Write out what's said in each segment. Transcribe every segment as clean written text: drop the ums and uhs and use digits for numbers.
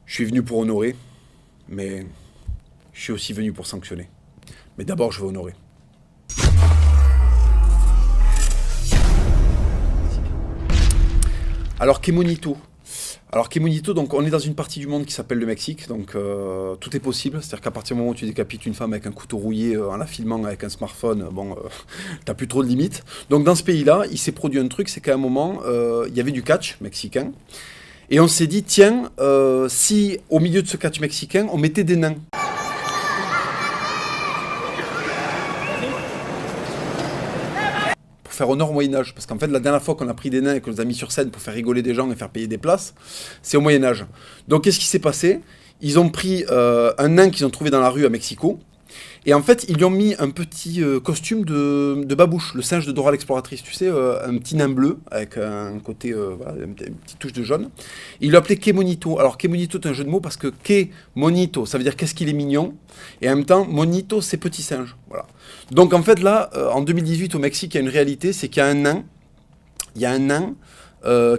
Je suis venu pour honorer, mais je suis aussi venu pour sanctionner. Mais d'abord, je veux honorer. Alors, Kemonito. Donc on est dans une partie du monde qui s'appelle le Mexique, donc tout est possible. C'est-à-dire qu'à partir du moment où tu décapites une femme avec un couteau rouillé en la filmant avec un smartphone, t'as plus trop de limites. Donc dans ce pays-là, il s'est produit un truc, c'est qu'à un moment, il y avait du catch mexicain. Et on s'est dit, tiens, si au milieu de ce catch mexicain, on mettait des nains. Pour faire honneur au Moyen-Âge. Parce qu'en fait, la dernière fois qu'on a pris des nains et qu'on les a mis sur scène pour faire rigoler des gens et faire payer des places, c'est au Moyen-Âge. Donc qu'est-ce qui s'est passé? Ils ont pris un nain qu'ils ont trouvé dans la rue à Mexico. Et en fait, ils lui ont mis un petit costume de babouche, le singe de Dora l'exploratrice, tu sais, un petit nain bleu, avec un côté, voilà, une petite touche de jaune. Il l'a appelé Kemonito. Alors, Kemonito, c'est un jeu de mots parce que Kemonito, ça veut dire qu'est-ce qu'il est mignon, et en même temps, Monito, c'est petit singe. Voilà. Donc, en fait, là, en 2018, au Mexique, il y a une réalité, c'est qu'il y a un nain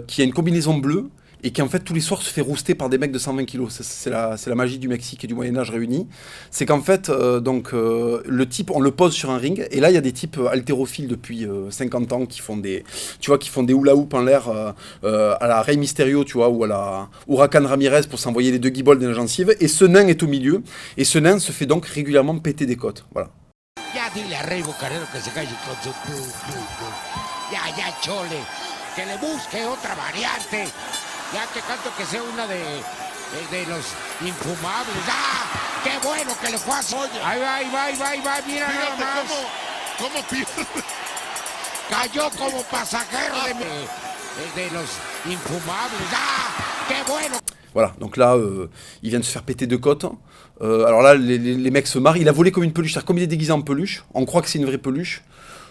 qui a une combinaison bleue, et qui en fait tous les soirs se fait rouster par des mecs de 120 kilos. C'est la magie du Mexique et du Moyen-Âge réunis. C'est qu'en fait, le type, on le pose sur un ring, et là il y a des types haltérophiles depuis 50 ans qui font des hula hoop en l'air à la Rey Mysterio, tu vois, ou à la Huracan Ramirez pour s'envoyer les deux guibolles dans la gencive, et ce nain est au milieu, et ce nain se fait donc régulièrement péter des côtes. Voilà. Ya dile a Rey Bucanero que se calle con su ya chole, que le busque otra variante. Ya te canto que sea una de los infumables. ¡Ah! ¡Qué bueno que le fue a... Oye, ahí va, mira nada más. ¿Cómo pierde? Cayó como pasajero de los infumables. ¡Ah! ¡Qué bueno! Voilà, donc là, il vient de se faire péter deux côtes. Alors là, les mecs se marrent. Il a volé comme une peluche. C'est-à-dire, comme il est déguisé en peluche, on croit que c'est une vraie peluche.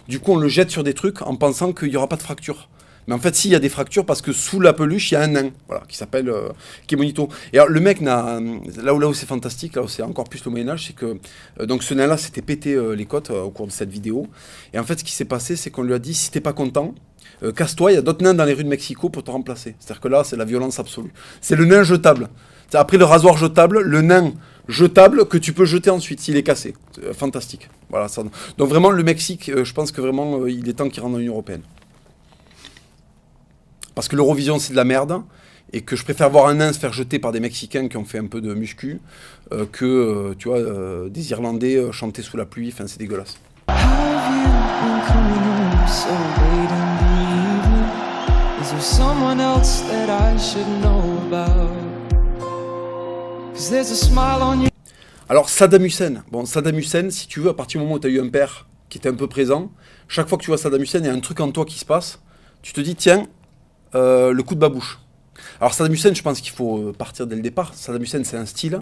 Du coup, on le jette sur des trucs en pensant qu'il n'y aura pas de fracture. Mais en fait, si, il y a des fractures parce que sous la peluche, il y a un nain, voilà, qui s'appelle Kemonito. Et alors, le mec là où c'est fantastique, là où c'est encore plus le Moyen-Âge, c'est que donc ce nain-là s'était pété les côtes au cours de cette vidéo. Et en fait, ce qui s'est passé, c'est qu'on lui a dit, si t'es pas content, casse-toi, il y a d'autres nains dans les rues de Mexico pour te remplacer. C'est-à-dire que là, c'est la violence absolue. C'est le nain jetable. Après le rasoir jetable, le nain jetable que tu peux jeter ensuite s'il est cassé. C'est fantastique. Voilà, ça. Donc vraiment, le Mexique, je pense que vraiment, il est temps qu'il rentre dans l'Union européenne. Parce que l'Eurovision, c'est de la merde, et que je préfère voir un nain se faire jeter par des Mexicains qui ont fait un peu de muscu, que, tu vois, des Irlandais chanter sous la pluie, enfin, c'est dégueulasse. Alors, Saddam Hussein. Bon, Saddam Hussein, si tu veux, à partir du moment où tu as eu un père qui était un peu présent, chaque fois que tu vois Saddam Hussein, il y a un truc en toi qui se passe, tu te dis, tiens, le coup de babouche. Alors Saddam Hussein, je pense qu'il faut partir dès le départ. Saddam Hussein, c'est un style.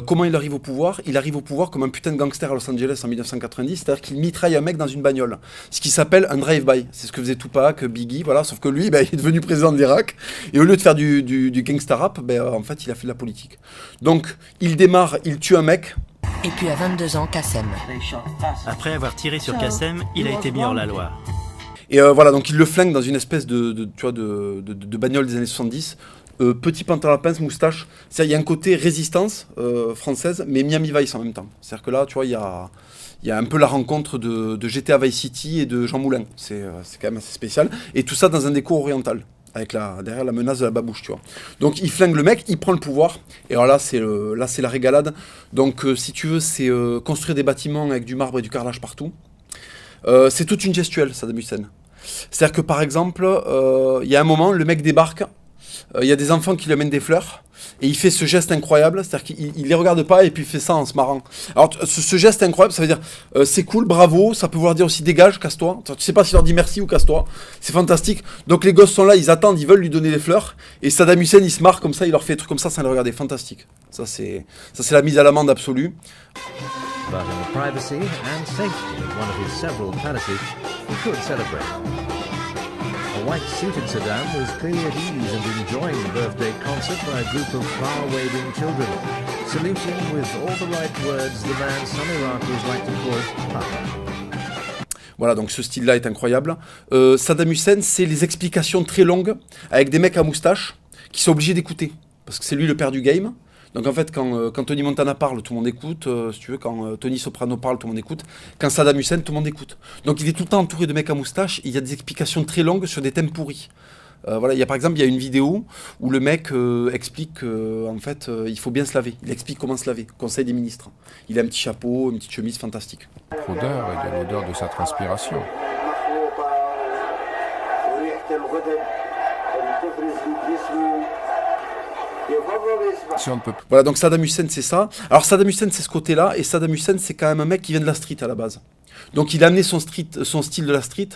Comment il arrive au pouvoir? Il arrive au pouvoir comme un putain de gangster à Los Angeles en 1990, c'est-à-dire qu'il mitraille un mec dans une bagnole. Ce qui s'appelle un drive-by. C'est ce que faisait Tupac, Biggie, voilà. Sauf que lui, il est devenu président de l'Irak. Et au lieu de faire du gangsta rap, en fait, il a fait de la politique. Donc, il démarre, il tue un mec. Et puis à 22 ans, Kassem. Après avoir tiré sur Kassem, il a été mis hors la loi. Et voilà, donc il le flingue dans une espèce de bagnole des années 70. Petit pantalon à pince, moustache. Il y a un côté résistance française, mais Miami Vice en même temps. C'est-à-dire que là, tu vois, il y a un peu la rencontre de GTA Vice City et de Jean Moulin. C'est quand même assez spécial. Et tout ça dans un décor oriental, avec derrière la menace de la babouche, tu vois. Donc il flingue le mec, il prend le pouvoir. Et alors là, c'est la régalade. Donc si tu veux, c'est construire des bâtiments avec du marbre et du carrelage partout. C'est toute une gestuelle, Saddam Hussein. C'est-à-dire que par exemple, il y a un moment, le mec débarque, il y a des enfants qui lui amènent des fleurs, et il fait ce geste incroyable, c'est-à-dire qu'il les regarde pas et puis il fait ça en se marrant. Alors ce geste incroyable, ça veut dire c'est cool, bravo, ça peut vouloir dire aussi dégage, casse-toi. Tu sais pas s'il leur dit merci ou casse-toi, c'est fantastique. Donc les gosses sont là, ils attendent, ils veulent lui donner des fleurs, et Saddam Hussein il se marre comme ça, il leur fait des trucs comme ça sans les regarder, fantastique. Ça c'est la mise à l'amende absolue. But in the privacy and safety of one of his several palaces, he could celebrate. A white-suited Saddam was clearly at ease and enjoying the birthday concert by a group of flower-waving children, saluting with all the right words the man some Iraqis like to call Papa. Voilà, donc ce style-là est incroyable. Saddam Hussein, c'est les explications très longues avec des mecs à moustache qui sont obligés d'écouter. parce que c'est lui le père du game. Donc en fait, quand Tony Montana parle, tout le monde écoute. Si tu veux, quand Tony Soprano parle, tout le monde écoute. Quand Saddam Hussein, tout le monde écoute. Donc il est tout le temps entouré de mecs à moustache. Et il y a des explications très longues sur des thèmes pourris. Voilà, par exemple, il y a une vidéo où le mec explique qu'en fait, il faut bien se laver. Il explique comment se laver. Conseil des ministres. Il a un petit chapeau, une petite chemise fantastique. L'odeur, il y a l'odeur de sa transpiration. Si on ne peut plus. Voilà, donc Saddam Hussein, c'est ça. Alors Saddam Hussein, c'est ce côté-là, et Saddam Hussein, c'est quand même un mec qui vient de la street à la base. Donc il a amené son style de la street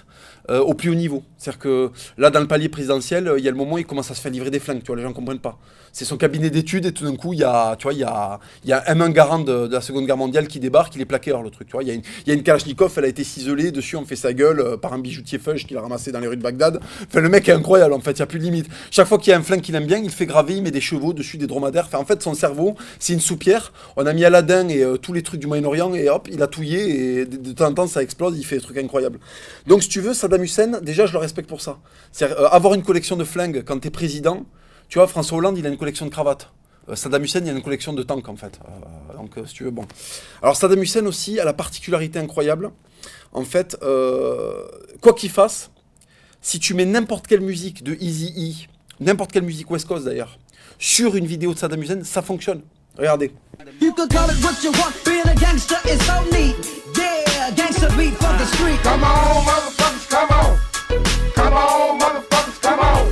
au plus haut niveau. C'est-à-dire que là, dans le palier présidentiel, il y a le moment où il commence à se faire livrer des flingues, tu vois, les gens ne comprennent pas. C'est son cabinet d'études, et tout d'un coup, il y a un M1 Garand de la Seconde Guerre mondiale qui débarque, il est plaqué hors le truc, tu vois. Il y a une Kalachnikov, elle a été ciselée, dessus on fait sa gueule par un bijoutier feuge qu'il a ramassé dans les rues de Bagdad. Enfin, le mec est incroyable, en fait, il n'y a plus de limite. Chaque fois qu'il y a un flingue qu'il aime bien, il fait graver, il met des chevaux dessus, des dromadaires. Enfin, en fait, son cerveau, c'est une soupière. On a mis Aladdin et tous les trucs du Moyen-Orient, et hop, il a touillé, et de temps en temps, ça explose, il fait des trucs incroyables. Donc, si tu veux, Saddam Hussein, déjà, je le respecte pour ça. C'est-à-dire, avoir une collection de flingues quand t'es président, tu vois, François Hollande, il a une collection de cravates. Saddam Hussein, il a une collection de tanks, en fait. Donc, si tu veux, bon. Alors, Saddam Hussein aussi a la particularité incroyable. En fait, quoi qu'il fasse, si tu mets n'importe quelle musique de Eazy-E, n'importe quelle musique West Coast d'ailleurs, sur une vidéo de Saddam Hussein, ça fonctionne. Regardez. You can call it what you want, being a gangster is so neat. Yeah, gangster beat for the street. Come on, motherfuckers, come on. Come on, motherfuckers, come on.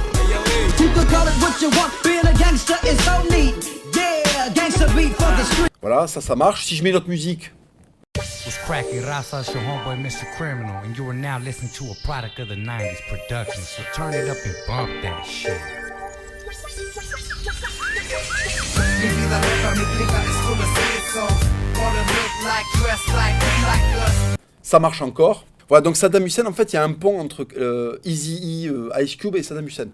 You can call it what you want, being a gangster is so neat. Yeah, gangster beat for the street. Voilà, ça marche. Si je mets notre musique, What's cracking? Rasa, it's your homeboy Mr. Criminal, and you are now listening to a product of the 90s production. So turn it up and bump that shit. ça marche encore. Voilà, donc Saddam Hussein, en fait, il y a un pont entre Eazy-E, Ice Cube et Saddam Hussein.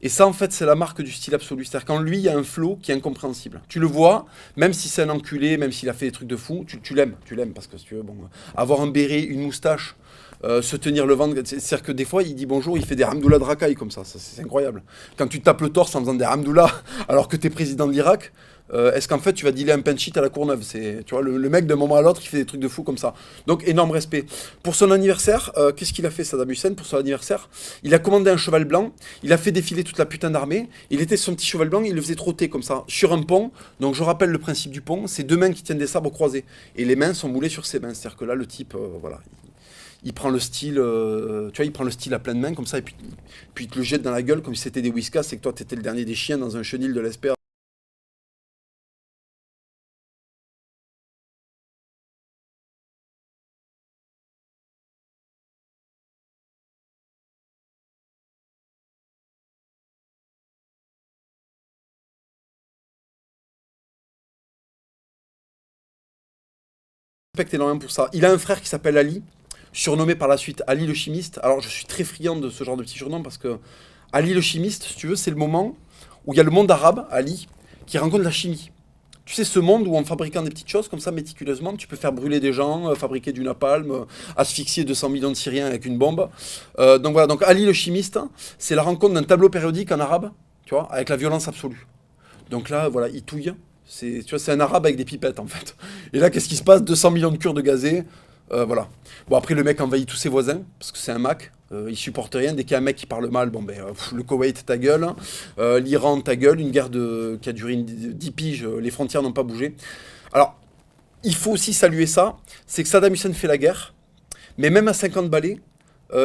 Et ça, en fait, c'est la marque du style absolu. C'est-à-dire qu'en lui, il y a un flow qui est incompréhensible. Tu le vois, même si c'est un enculé, même s'il a fait des trucs de fou, tu l'aimes. Tu l'aimes parce que, si tu veux, bon, avoir un béret, une moustache, se tenir le ventre. C'est-à-dire que des fois, il dit bonjour, il fait des Hamdoullah de racaille comme ça. C'est incroyable. Quand tu tapes le torse en faisant des Hamdoullah alors que tu es président de l'Irak, est-ce qu'en fait, tu vas dealer un pain shit à la Courneuve? Tu vois, le mec, d'un moment à l'autre, il fait des trucs de fou comme ça. Donc, énorme respect. Pour son anniversaire, qu'est-ce qu'il a fait, Saddam Hussein, pour son anniversaire? Il a commandé un cheval blanc, il a fait défiler toute la putain d'armée, il était sur son petit cheval blanc, il le faisait trotter comme ça, sur un pont. Donc, je rappelle le principe du pont, c'est deux mains qui tiennent des sabres croisés. Et les mains sont moulées sur ses mains. C'est-à-dire que là, le type, voilà, il prend le style, tu vois, il prend le style à pleine main comme ça, et puis il te le jette dans la gueule comme si c'était des whiskas, c'est que toi, t'étais le dernier des chiens dans un chenil de l'espère. Respecte énormément pour ça. Il a un frère qui s'appelle Ali, surnommé par la suite Ali le chimiste. Alors je suis très friand de ce genre de petit surnom parce que Ali le chimiste, si tu veux, c'est le moment où il y a le monde arabe, Ali, qui rencontre la chimie. Tu sais, ce monde où en fabriquant des petites choses comme ça méticuleusement, tu peux faire brûler des gens, fabriquer du napalm, asphyxier 200 millions de Syriens avec une bombe. Donc voilà, donc Ali le chimiste, c'est la rencontre d'un tableau périodique en arabe, tu vois, avec la violence absolue. Donc là, voilà, il touille. Tu vois, c'est un arabe avec des pipettes en fait. Et là, qu'est-ce qui se passe? 200 millions de cures de gazé. Voilà. Bon, après, le mec envahit tous ses voisins, parce que c'est un Mac. Il supporte rien. Dès qu'il y a un mec qui parle mal, bon, le Koweït, ta gueule. L'Iran, ta gueule. Une guerre qui a duré 10 piges. Les frontières n'ont pas bougé. Alors, il faut aussi saluer ça. C'est que Saddam Hussein fait la guerre. Mais même à 50 balais,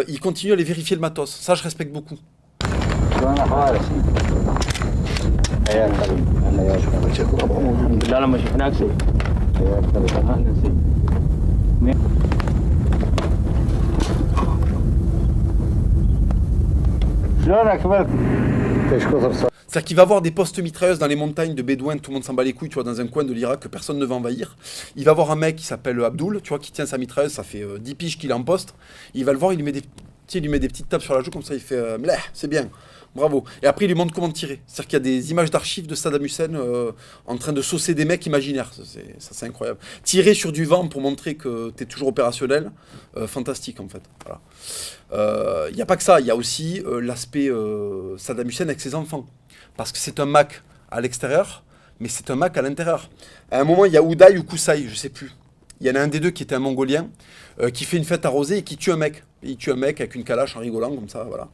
il continue à aller vérifier le matos. Ça, je respecte beaucoup. C'est-à-dire qu'il va avoir des postes mitrailleuses dans les montagnes de Bédouins, tout le monde s'en bat les couilles, tu vois, dans un coin de l'Irak que personne ne va envahir. Il va voir un mec qui s'appelle Abdoul, tu vois, qui tient sa mitrailleuse, ça fait 10 piges qu'il est en poste. Il va le voir, il lui met des petites tapes sur la joue, comme ça il fait Mleh, c'est bien, bravo. Et après il lui montre comment tirer. C'est-à-dire qu'il y a des images d'archives de Saddam Hussein en train de saucer des mecs imaginaires. Ça c'est incroyable. Tirer sur du vent pour montrer que tu es toujours opérationnel, fantastique en fait. Il n'y a pas que ça, il y a aussi l'aspect Saddam Hussein avec ses enfants. Parce que c'est un Mac à l'extérieur, mais c'est un Mac à l'intérieur. À un moment, il y a Uday ou Kusai, je sais plus. Il y en a un des deux qui était un Mongolien, qui fait une fête arrosée et qui tue un mec. Il tue un mec avec une calache en rigolant, comme ça, voilà.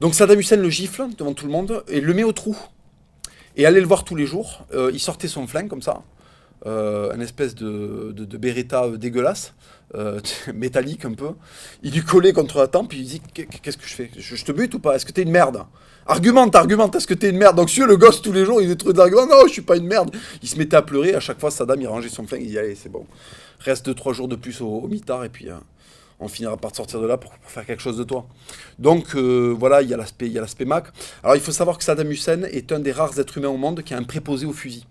Donc Saddam Hussein le gifle devant tout le monde et le met au trou. Et allait le voir tous les jours. Il sortait son flingue comme ça. Un espèce de Beretta dégueulasse, métallique un peu. Il lui collait contre la tempe, puis il dit qu'est-ce que je fais, je te bute ou pas? Est-ce que t'es une merde? Argumente, est-ce que t'es une merde? Donc si le gosse tous les jours il est trop d'arguments, non je suis pas une merde. Il se mettait à pleurer, à chaque fois Saddam il rangeait son flingue, il dit allez c'est bon, reste 2-3 jours de plus au mitard et puis on finira par te sortir de là pour faire quelque chose de toi. Donc voilà, il y a l'aspect Mac. Alors il faut savoir que Saddam Hussein est un des rares êtres humains au monde qui a un préposé au fusil.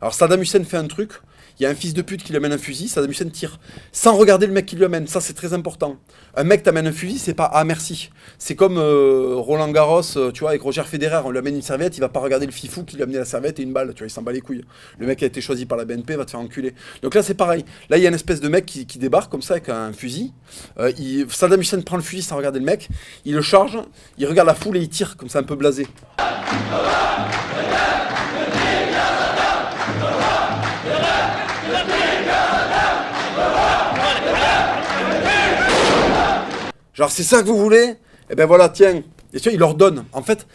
Alors Saddam Hussein fait un truc, il y a un fils de pute qui lui amène un fusil, Saddam Hussein tire, sans regarder le mec qui lui amène, ça c'est très important. Un mec t'amène un fusil, c'est pas « ah merci ». C'est comme Roland Garros, tu vois, avec Roger Federer, on lui amène une serviette, il va pas regarder le fifou qui lui a amené la serviette et une balle, tu vois, il s'en bat les couilles. Le mec a été choisi par la BNP, va te faire enculer. Donc là c'est pareil, là il y a une espèce de mec qui débarque comme ça avec un fusil, Saddam Hussein prend le fusil sans regarder le mec, il le charge, il regarde la foule et il tire, comme ça un peu blasé. Genre, c'est ça que vous voulez? Eh ben voilà, tiens. Et tu vois, il leur donne. En fait,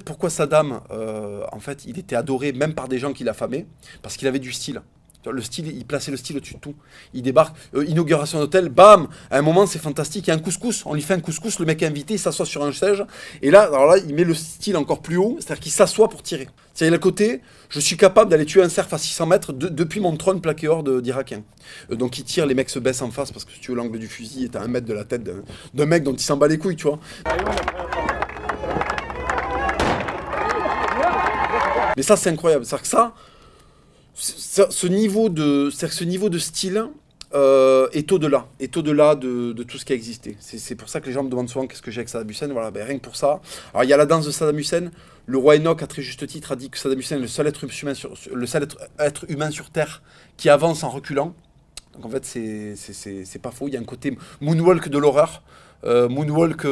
pourquoi Saddam, en fait, il était adoré même par des gens qui l'affamaient? Parce qu'il avait du style. Tu vois, le style, il plaçait le style au-dessus de tout. Il débarque, inauguration d'hôtel, bam! À un moment, c'est fantastique. Il y a un couscous. On lui fait un couscous. Le mec est invité, il s'assoit sur un siège. Et là, alors là, il met le style encore plus haut. C'est-à-dire qu'il s'assoit pour tirer. C'est-à-dire, il a le côté, je suis capable d'aller tuer un cerf à 600 mètres depuis mon trône plaqué hors d'Irakiens. Donc il tire, les mecs se baissent en face parce que si tu veux, l'angle du fusil est à 1 mètre de la tête d'un mec dont il s'en bat les couilles, tu vois. Mais ça, c'est incroyable. C'est-à-dire que ce niveau de style est au-delà de tout ce qui a existé. C'est pour ça que les gens me demandent souvent qu'est-ce que j'ai avec Saddam Hussein. Voilà, ben, rien que pour ça. Alors il y a la danse de Saddam Hussein. Le roi Enoch, à très juste titre, a dit que Saddam Hussein est le seul être humain sur Terre qui avance en reculant. Donc en fait, c'est pas faux. Il y a un côté moonwalk de l'horreur, moonwalk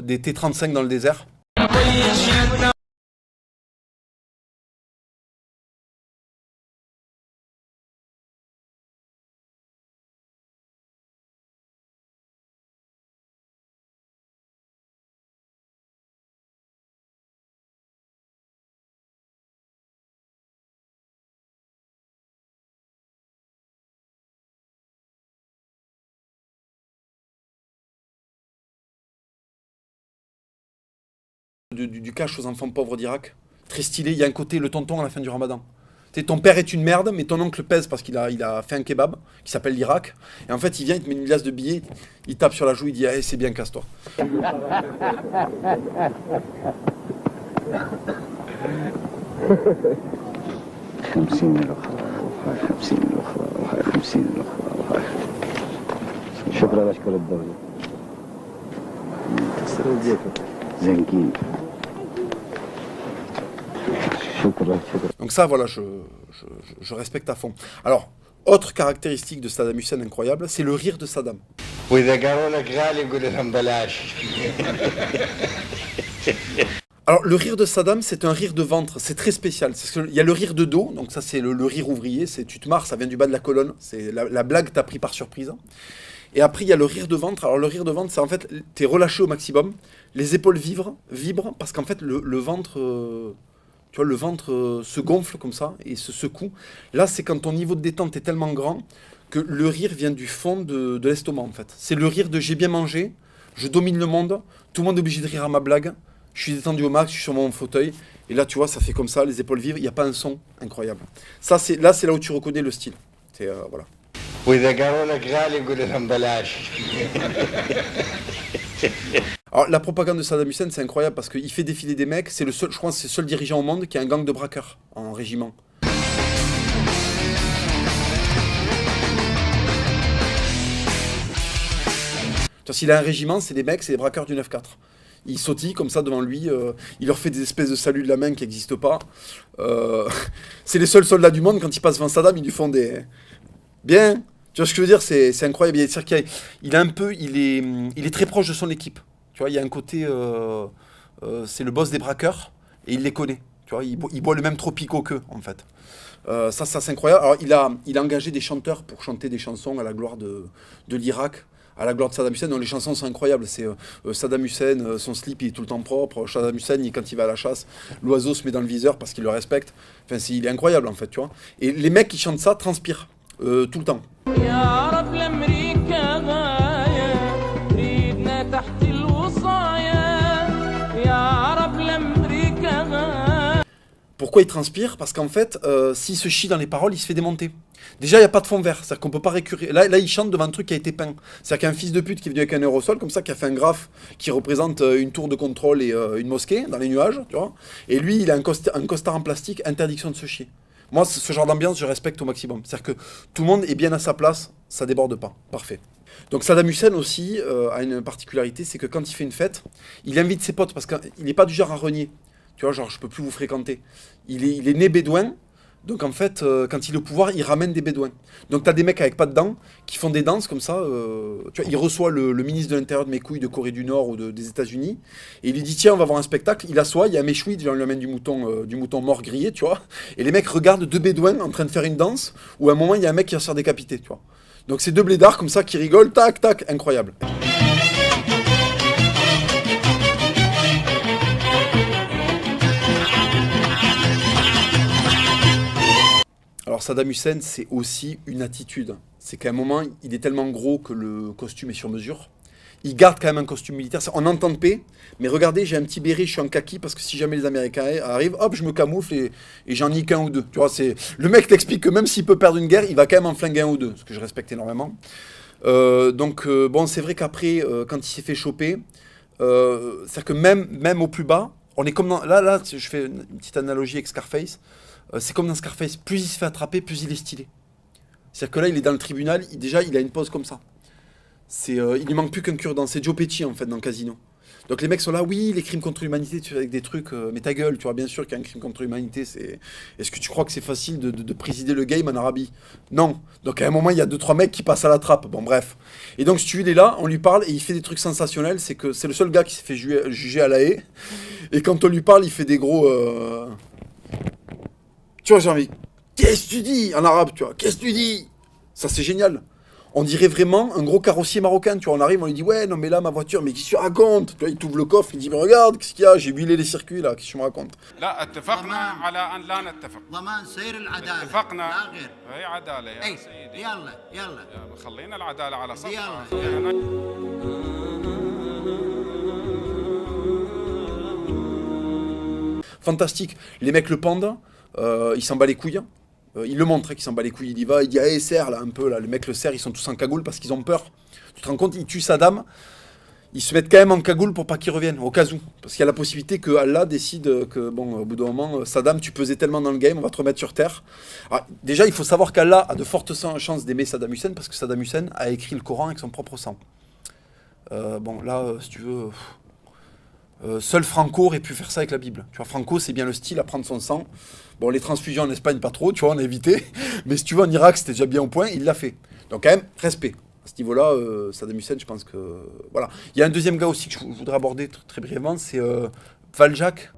des T-35 dans le désert. Du cash aux enfants pauvres d'Irak. Très stylé, il y a un côté le tonton à la fin du ramadan. Tu sais, ton père est une merde, mais ton oncle pèse parce qu'il a fait un kebab qui s'appelle l'Irak. Et en fait, il vient, il te met une glace de billets, il tape sur la joue, il dit hey, c'est bien, casse-toi. Donc ça, voilà, je respecte à fond. Alors, autre caractéristique de Saddam Hussein incroyable, c'est le rire de Saddam. Alors, le rire de Saddam, c'est un rire de ventre, c'est très spécial. Il y a le rire de dos, donc ça c'est le rire ouvrier, c'est tu te marres, ça vient du bas de la colonne, c'est la blague t'a pris par surprise. Et après, il y a le rire de ventre. Alors, le rire de ventre, c'est en fait, t'es relâché au maximum, les épaules vibrent, parce qu'en fait, le ventre... tu vois, le ventre se gonfle comme ça et se secoue. Là, c'est quand ton niveau de détente est tellement grand que le rire vient du fond de l'estomac, en fait. C'est le rire de « j'ai bien mangé, je domine le monde, tout le monde est obligé de rire à ma blague, je suis détendu au max, je suis sur mon fauteuil. » Et là, tu vois, ça fait comme ça, les épaules vives, il n'y a pas un son incroyable. Ça, c'est là où tu reconnais le style. C'est, voilà. Alors, la propagande de Saddam Hussein, c'est incroyable parce qu'il fait défiler des mecs. C'est le seul, je crois, c'est le seul dirigeant au monde qui a un gang de braqueurs en régiment. S'il a un régiment, c'est des mecs, c'est des braqueurs du 9-4. Ils sautillent comme ça devant lui, il leur fait des espèces de saluts de la main qui n'existent pas. C'est les seuls soldats du monde, quand ils passent devant Saddam, ils lui font des... Bien, tu vois ce que je veux dire, c'est incroyable. Il est très proche de son équipe. Tu vois, il y a un côté, c'est le boss des braqueurs et il les connaît. Tu vois, il boit le même Tropico qu'eux, en fait. Ça c'est incroyable. Alors, il a engagé des chanteurs pour chanter des chansons à la gloire de l'Irak, à la gloire de Saddam Hussein. Donc, les chansons sont incroyables. C'est Saddam Hussein, son slip il est tout le temps propre. Saddam Hussein, quand il va à la chasse, l'oiseau se met dans le viseur parce qu'il le respecte. Enfin, il est incroyable, en fait, tu vois. Et les mecs qui chantent ça transpirent tout le temps. Pourquoi il transpire? Parce qu'en fait, s'il se chie dans les paroles, il se fait démonter. Déjà, il n'y a pas de fond vert, c'est-à-dire qu'on peut pas récupérer. Là, il chante devant un truc qui a été peint. C'est-à-dire qu'il y a un fils de pute qui est venu avec un aérosol, comme ça, qui a fait un graphe qui représente une tour de contrôle et une mosquée dans les nuages, tu vois. Et lui, il a un costard en plastique, interdiction de se chier. Moi, ce genre d'ambiance, je respecte au maximum. C'est-à-dire que tout le monde est bien à sa place, ça déborde pas. Parfait. Donc Saddam Hussein aussi a une particularité, c'est que quand il fait une fête, il invite ses potes, parce qu'il n'est pas du genre à renier. Tu vois, genre, je peux plus vous fréquenter. Il est né bédouin, donc en fait, quand il est au pouvoir, il ramène des bédouins. Donc t'as des mecs avec pas de dents qui font des danses comme ça. Tu vois, il reçoit le ministre de l'Intérieur de mes couilles de Corée du Nord ou des États-Unis, et il lui dit tiens, on va voir un spectacle. Il assoit, il y a un méchoui, on lui amène du mouton mort grillé, tu vois. Et les mecs regardent deux bédouins en train de faire une danse, où à un moment il y a un mec qui va se faire décapiter, tu vois. Donc c'est deux blédards comme ça qui rigolent, tac, tac, incroyable. Alors Saddam Hussein, c'est aussi une attitude. C'est qu'à un moment, il est tellement gros que le costume est sur mesure. Il garde quand même un costume militaire. On entend de paix, mais regardez, j'ai un petit béret, je suis en kaki, parce que si jamais les Américains arrivent, hop, je me camoufle et j'en nique un ou deux. Tu vois, le mec t'explique que même s'il peut perdre une guerre, il va quand même en flinguer un ou deux, ce que je respecte énormément. Bon, c'est vrai qu'après, quand il s'est fait choper, c'est-à-dire que même au plus bas, on est comme dans... Là, je fais une petite analogie avec Scarface. C'est comme dans Scarface, plus il se fait attraper, plus il est stylé. C'est-à-dire que là, il est dans le tribunal, déjà, il a une pose comme ça. Il lui manque plus qu'un cure-dent. C'est Joe Pesci, en fait, dans Casino. Donc les mecs sont là, oui, les crimes contre l'humanité, tu fais avec des trucs, mais ta gueule, tu vois bien sûr qu'il y a un crime contre l'humanité, c'est... Est-ce que tu crois que c'est facile de présider le game en Arabie? Non. Donc à un moment, il y a 2-3 mecs qui passent à la trappe. Bon, bref. Et donc, si tu veux, il est là, on lui parle, et il fait des trucs sensationnels, c'est que c'est le seul gars qui s'est fait juger à La Haye. Et quand on lui parle, il fait des gros... Tu vois, j'ai envie... Qu'est-ce que tu dis en arabe, tu vois? Qu'est-ce que tu dis? Ça, c'est génial. On dirait vraiment un gros carrossier marocain, tu vois, on arrive, on lui dit, ouais, non, mais là, ma voiture, mais qu'est-ce que tu racontes? Tu vois, il t'ouvre le coffre, il dit, mais regarde, qu'est-ce qu'il y a? J'ai huilé les circuits, là, qu'est-ce que tu me racontes? لا اتفقنا على ان لا نتفق ضمان سير العدالة اتفقنا لا غير هي عداله يا اي سيدي يلا خلينا العداله على صفها Fantastique. Les mecs le pendent, il s'en bat les couilles. Il le montre qu'il s'en bat les couilles. Il y va, il dit, allez, serre là un peu. Là. Le mec le serre, ils sont tous en cagoule parce qu'ils ont peur. Tu te rends compte, ils tuent Saddam. Ils se mettent quand même en cagoule pour pas qu'il revienne, au cas où. Parce qu'il y a la possibilité que Allah décide que, bon, au bout d'un moment, Saddam, tu pesais tellement dans le game, on va te remettre sur terre. Alors, déjà, il faut savoir qu'Allah a de fortes chances d'aimer Saddam Hussein parce que Saddam Hussein a écrit le Coran avec son propre sang. Bon, là, si tu veux... seul Franco aurait pu faire ça avec la Bible. Tu vois, Franco, c'est bien le style à prendre son sang. Bon, les transfusions en Espagne, pas trop, tu vois, on a évité. Mais si tu veux, en Irak, c'était déjà bien au point, il l'a fait. Donc, quand même, respect. À ce niveau-là, Saddam Hussein, je pense que... Voilà. Il y a un deuxième gars aussi que je voudrais aborder très brièvement, c'est Valjak.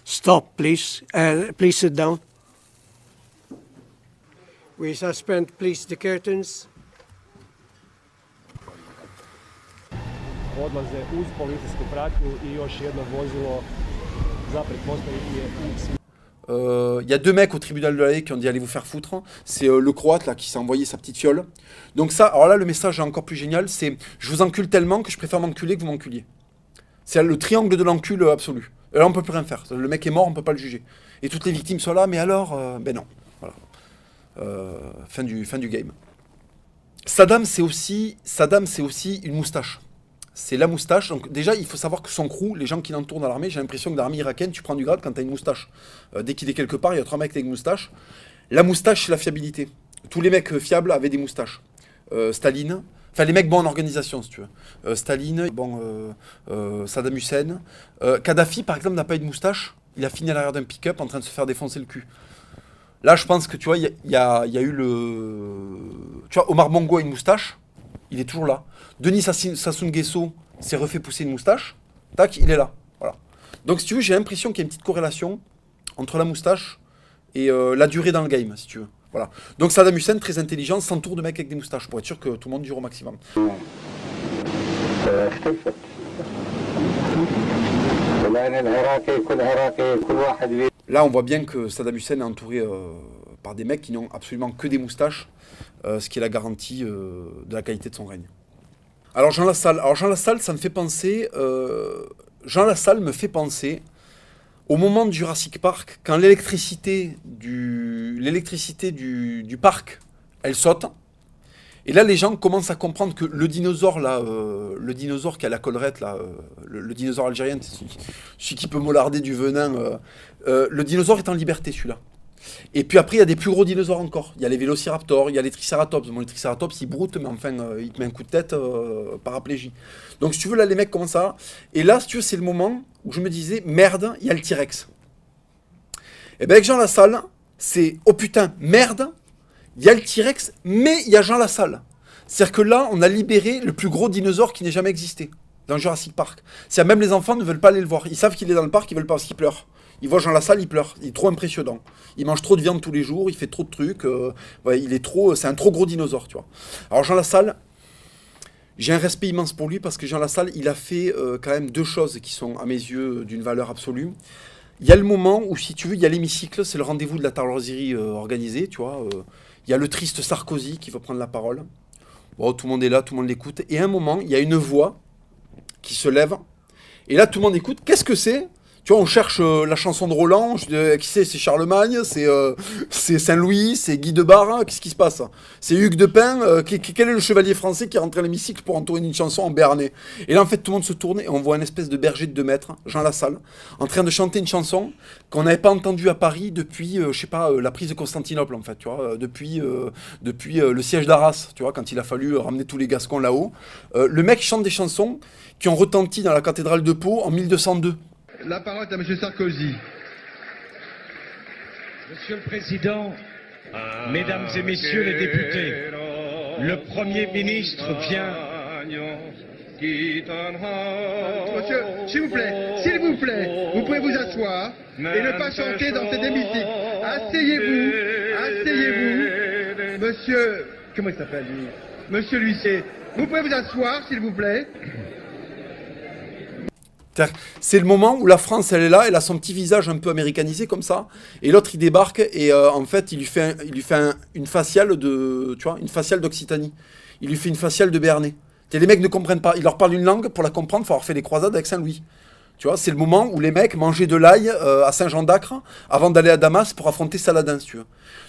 Stop, please. Please sit down. We suspend, please, the curtains. Odlaze uz policijsku pratnju i još jedno vozilo za pretpostaviti je Il y a deux mecs au tribunal de La Haye qui ont dit allez vous faire foutre. C'est le croate là qui s'est envoyé sa petite fiole. Donc ça, alors là le message est encore plus génial, c'est je vous encule tellement que je préfère m'enculer que vous m'enculiez. C'est le triangle de l'encul absolu. Et là on peut plus rien faire. Le mec est mort, on peut pas le juger. Et toutes les victimes sont là, mais alors, ben non. Voilà. Fin du game. Saddam c'est aussi une moustache. C'est la moustache. Donc déjà, il faut savoir que son crew, les gens qui l'entourent dans l'armée, j'ai l'impression que dans l'armée irakienne, tu prends du grade quand t'as une moustache. Dès qu'il est quelque part, il y a 3 mecs avec une moustache. La moustache, c'est la fiabilité. Tous les mecs fiables avaient des moustaches. Staline, enfin les mecs bons en organisation, si tu veux. Staline, bon, Saddam Hussein. Kadhafi, par exemple, n'a pas eu de moustache. Il a fini à l'arrière d'un pick-up en train de se faire défoncer le cul. Là, je pense que, tu vois, il y a eu le... Tu vois, Omar Bongo a une moustache. il est toujours là. Denis Sassou Nguesso s'est refait pousser une moustache, tac, il est là. Voilà. Donc si tu veux, j'ai l'impression qu'il y a une petite corrélation entre la moustache et la durée dans le game, si tu veux. Voilà. Donc Saddam Hussein, très intelligent, s'entoure de mecs avec des moustaches pour être sûr que tout le monde dure au maximum. Là, on voit bien que Saddam Hussein est entouré par des mecs qui n'ont absolument que des moustaches, ce qui est la garantie de la qualité de son règne. Alors Jean Lassalle, ça me fait penser... Jean Lassalle me fait penser au moment du Jurassic Park, quand l'électricité du parc, elle saute. Et là, les gens commencent à comprendre que le dinosaure, là, le dinosaure qui a la collerette, là, le dinosaure algérien, celui qui peut mollarder du venin, le dinosaure est en liberté, celui-là. Et puis après, il y a des plus gros dinosaures encore. Il y a les vélociraptors, il y a les triceratops. Bon, les triceratops, ils broutent, mais enfin, ils te mettent un coup de tête, paraplégie. Donc, si tu veux, là, les mecs commencent à... Et là, si tu veux, c'est le moment où je me disais, merde, il y a le T-Rex. Et bien, avec Jean Lassalle, c'est, oh putain, merde, il y a le T-Rex, mais il y a Jean Lassalle. C'est-à-dire que là, on a libéré le plus gros dinosaure qui n'ait jamais existé dans Jurassic Park. C'est-à-dire même les enfants ne veulent pas aller le voir. Ils savent qu'il est dans le parc, ils veulent pas parce qu'il pleure. Ils voient Jean Lassalle, il pleure. Il est trop impressionnant. Il mange trop de viande tous les jours, il fait trop de trucs. Ouais, c'est un trop gros dinosaure, tu vois. Alors Jean Lassalle, j'ai un respect immense pour lui parce que Jean Lassalle, il a fait quand même deux choses qui sont à mes yeux d'une valeur absolue. Il y a le moment où, si tu veux, il y a l'hémicycle, c'est le rendez-vous de la tarloserie organisée, tu vois. Il y a le triste Sarkozy qui veut prendre la parole. Bon, tout le monde est là, tout le monde l'écoute. Et à un moment, il y a une voix qui se lève. Et là, tout le monde écoute. Qu'est-ce que c'est ? Tu vois, on cherche la chanson de Roland. Qui c'est ? C'est Charlemagne, c'est Saint-Louis, c'est Guy de Bar. Qu'est-ce qui se passe ? C'est Hugues de Pin. Quel est le chevalier français qui est rentré à l'hémicycle pour entourer une chanson en béarnais ? Et là, en fait, tout le monde se tourne et on voit une espèce de berger de 2 mètres, Jean Lassalle, en train de chanter une chanson qu'on n'avait pas entendue à Paris depuis, je sais pas, la prise de Constantinople, en fait, tu vois, depuis le siège d'Arras, tu vois, quand il a fallu ramener tous les Gascons là-haut. Le mec chante des chansons qui ont retenti dans la cathédrale de Pau en 1202. La parole est à M. Sarkozy. Monsieur le Président, Mesdames et Messieurs les députés, le Premier ministre vient... Monsieur, s'il vous plaît, vous pouvez vous asseoir et ne pas chanter dans cet hémicycle. Asseyez-vous. Monsieur, comment il s'appelle lui ? Monsieur l'huissier, vous pouvez vous asseoir, s'il vous plaît. C'est le moment où la France, elle est là, elle a son petit visage un peu américanisé comme ça, et l'autre il débarque et en fait il lui fait une faciale d'Occitanie. Il lui fait une faciale de Béarnais. Les mecs ne comprennent pas. Il leur parle une langue, pour la comprendre, il faut avoir fait des croisades avec Saint-Louis. Tu vois, c'est le moment où les mecs mangeaient de l'ail à Saint-Jean-d'Acre avant d'aller à Damas pour affronter Saladin, si tu veux.